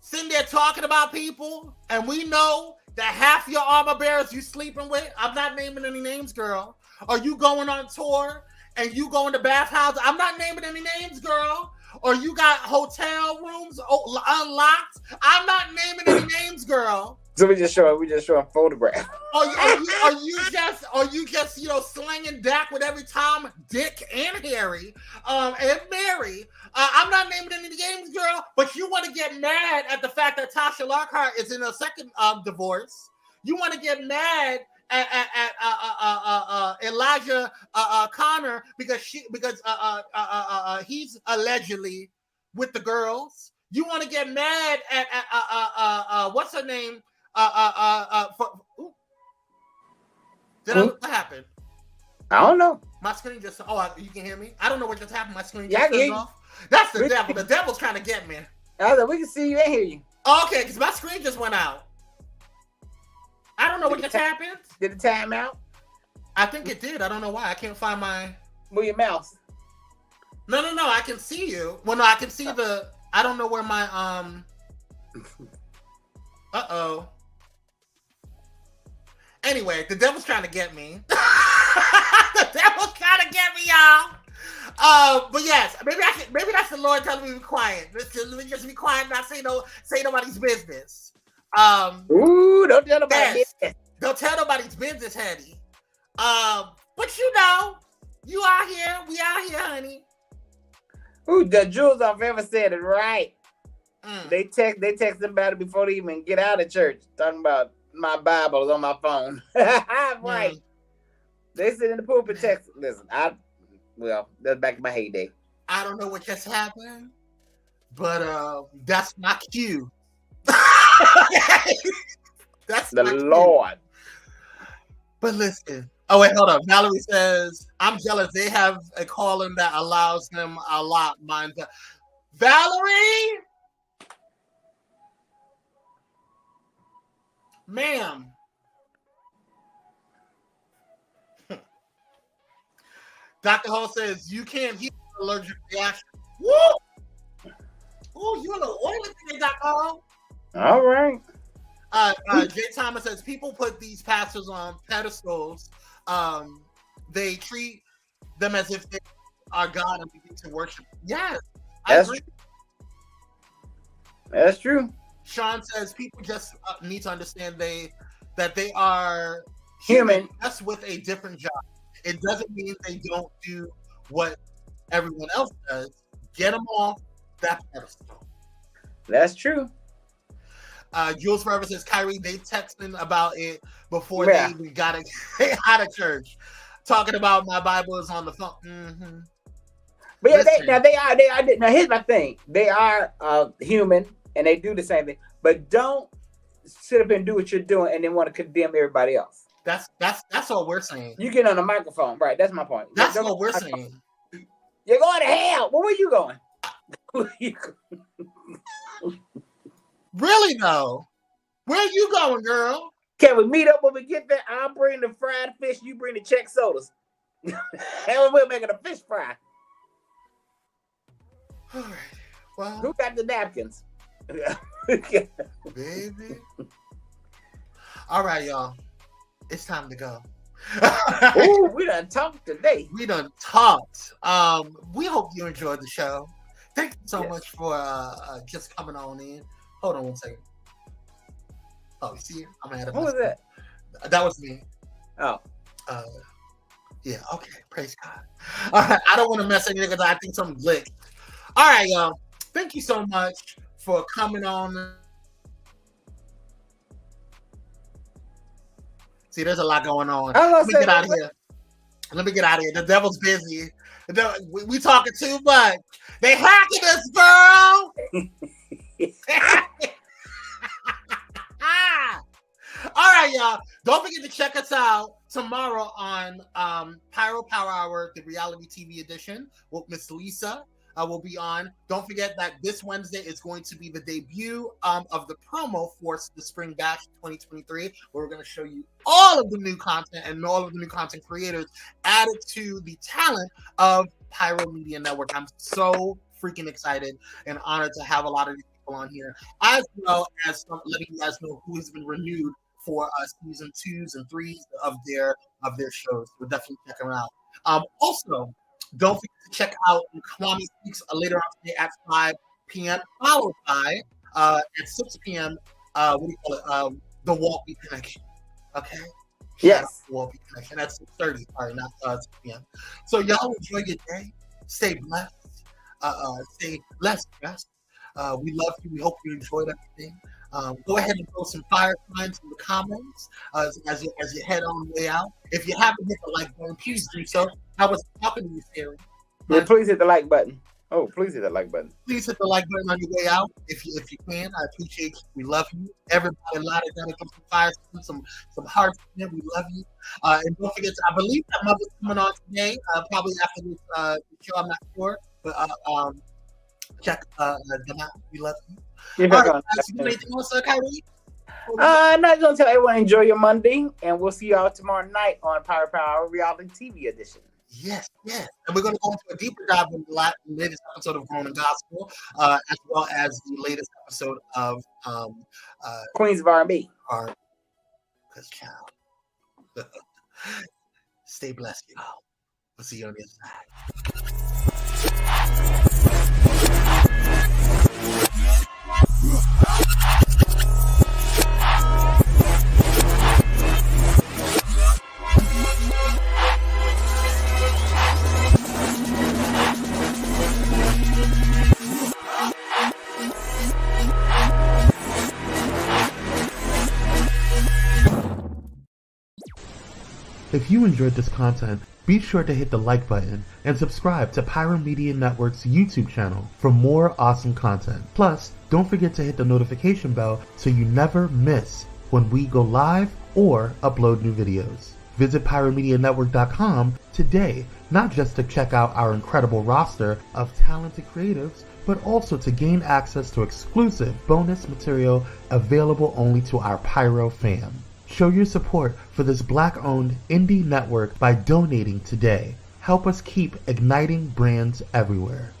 sitting there talking about people, and we know that half your armor bearers you sleeping with, I'm not naming any names, girl, or you going on tour and you going to bathhouses, I'm not naming any names, girl, or you got hotel rooms unlocked, I'm not naming any names, girl.
So we just showing photographs.
Are you just slinging Dak with every Tom, Dick, and Harry, and Mary? I'm not naming any games, girl, but you want to get mad at the fact that Tasha Lockhart is in a second divorce. You want to get mad at Elijah Connor because he's allegedly with the girls. You want to get mad at what's her name? What happened?
I don't know.
My screen just. You can hear me. I don't know what just happened. My screen
Yeah,
just turned off. That's the devil. The devil's trying to get me.
We can see you and hear you.
Okay, because my screen just went out. I don't know what just happened.
Did it time out?
I think it did. I don't know why. I can't find my.
Move your mouse.
No. I can see you. Well, no, I can see the. I don't know where my Uh-oh. Anyway, the devil's trying to get me. The devil's trying to get me, y'all. But yes, maybe that's the Lord telling me to be quiet. Let me just be quiet and not say nobody's business.
Ooh, don't tell nobody's business.
Don't tell nobody's business, honey. But you out here, we out here, honey.
Ooh, the Jews have ever said it right. They text somebody before they even get out of church, talking about my Bible is on my phone. Right. They sit in the pulpit text. Listen, that's back in my heyday.
I don't know what just happened, but that's my cue. That's
the Lord.
But listen. Oh wait, hold on. Valerie says, "I'm jealous. They have a calling that allows them a lot." Valerie, ma'am. Dr. Hall says you can't heal allergic reaction. Woo! Ooh, you a little oily today, Dr. Hall.
All right.
Jay Thomas says people put these pastors on pedestals. They treat them as if they are God and begin to worship. Yes, I agree.
That's true.
Sean says people just need to understand that they are
human,
just with a different job. It doesn't mean they don't do what everyone else does. Get them off that pedestal.
That's true.
Jules Forever says, Kyrie, they texting about it before they even got out of church. Talking about my Bible is on the phone. Mm-hmm.
But yeah, they are. Now here's my thing. They are human and they do the same thing. But don't sit up and do what you're doing and then want to condemn everybody else.
That's all we're saying.
You get on the microphone, right? That's my point.
That's what we're saying.
You're going to hell. Well, where you going?
Really though? Where you going, girl?
Can we meet up when we get there? I'll bring the fried fish. You bring the check sodas. And we're making a fish fry.
All right. Well,
who got the napkins?
Baby. All right, y'all. It's time to go.
Ooh, we done talked today.
We done talked. We hope you enjoyed the show. Thank you so much for just coming on in. Hold on one second. Oh, you see, I'm ahead of.
Who was that?
That was me.
Oh.
Yeah. Okay. Praise God. All right. I don't want to mess anything because I think something glitched. All right, y'all. Thank you so much for coming on. See, there's a lot going on. Let me get out of here. The devil's busy. We talking too much. They hacking us, girl. All right, y'all. Don't forget to check us out tomorrow on Pyro Power Hour, the reality TV edition with Miss Lisa. Will be on. Don't forget that this Wednesday is going to be the debut of the promo for the Spring Bash 2023, where we're going to show you all of the new content and all of the new content creators added to the talent of Pyro Media Network. I'm so freaking excited and honored to have a lot of these people on here, as well as letting you guys know who has been renewed for season 2s and 3s of their shows. We'll definitely check them out. Also, don't forget to check out Kwame Speaks later on today at 5 p.m. followed by at 6 p.m. the Walkie Connection. Okay?
Yes.
Walkie Connection. That's 6:30. Sorry, not 6 p.m. So y'all enjoy your day. Stay blessed. Stay less stressed. We love you. We hope you enjoyed everything. Go ahead and throw some fire signs in the comments as you head on the way out. If you haven't hit the like button, please do so. I was talking to you, Sarah.
Yeah, please hit the like button. Oh, please hit the like button.
Please hit the like button on your way out if you can. I appreciate you. We love you. Everybody, a lot of gotta give some fire, some hearts. We love you. And don't forget, I believe that Mother's coming on today. Probably after this show. I'm not sure, but check them out. We love you.
All right, guys,
anything else, Kyrie?
Not gonna tell everyone enjoy your Monday, and we'll see y'all tomorrow night on Pyro Power Hour Reality TV edition.
Yes. And we're going to go into a deeper dive in the latest episode of Grown and Gospel, as well as the latest episode of
Queens of R&B.
Because, child, stay blessed, y'all. We'll see you on the other side. If you enjoyed this content, be sure to hit the like button and subscribe to Pyro Media Network's YouTube channel for more awesome content. Plus, don't forget to hit the notification bell so you never miss when we go live or upload new videos. Visit pyromedianetwork.com today, not just to check out our incredible roster of talented creatives, but also to gain access to exclusive bonus material available only to our Pyro fam. Show your support for this Black-owned indie network by donating today. Help us keep igniting brands everywhere.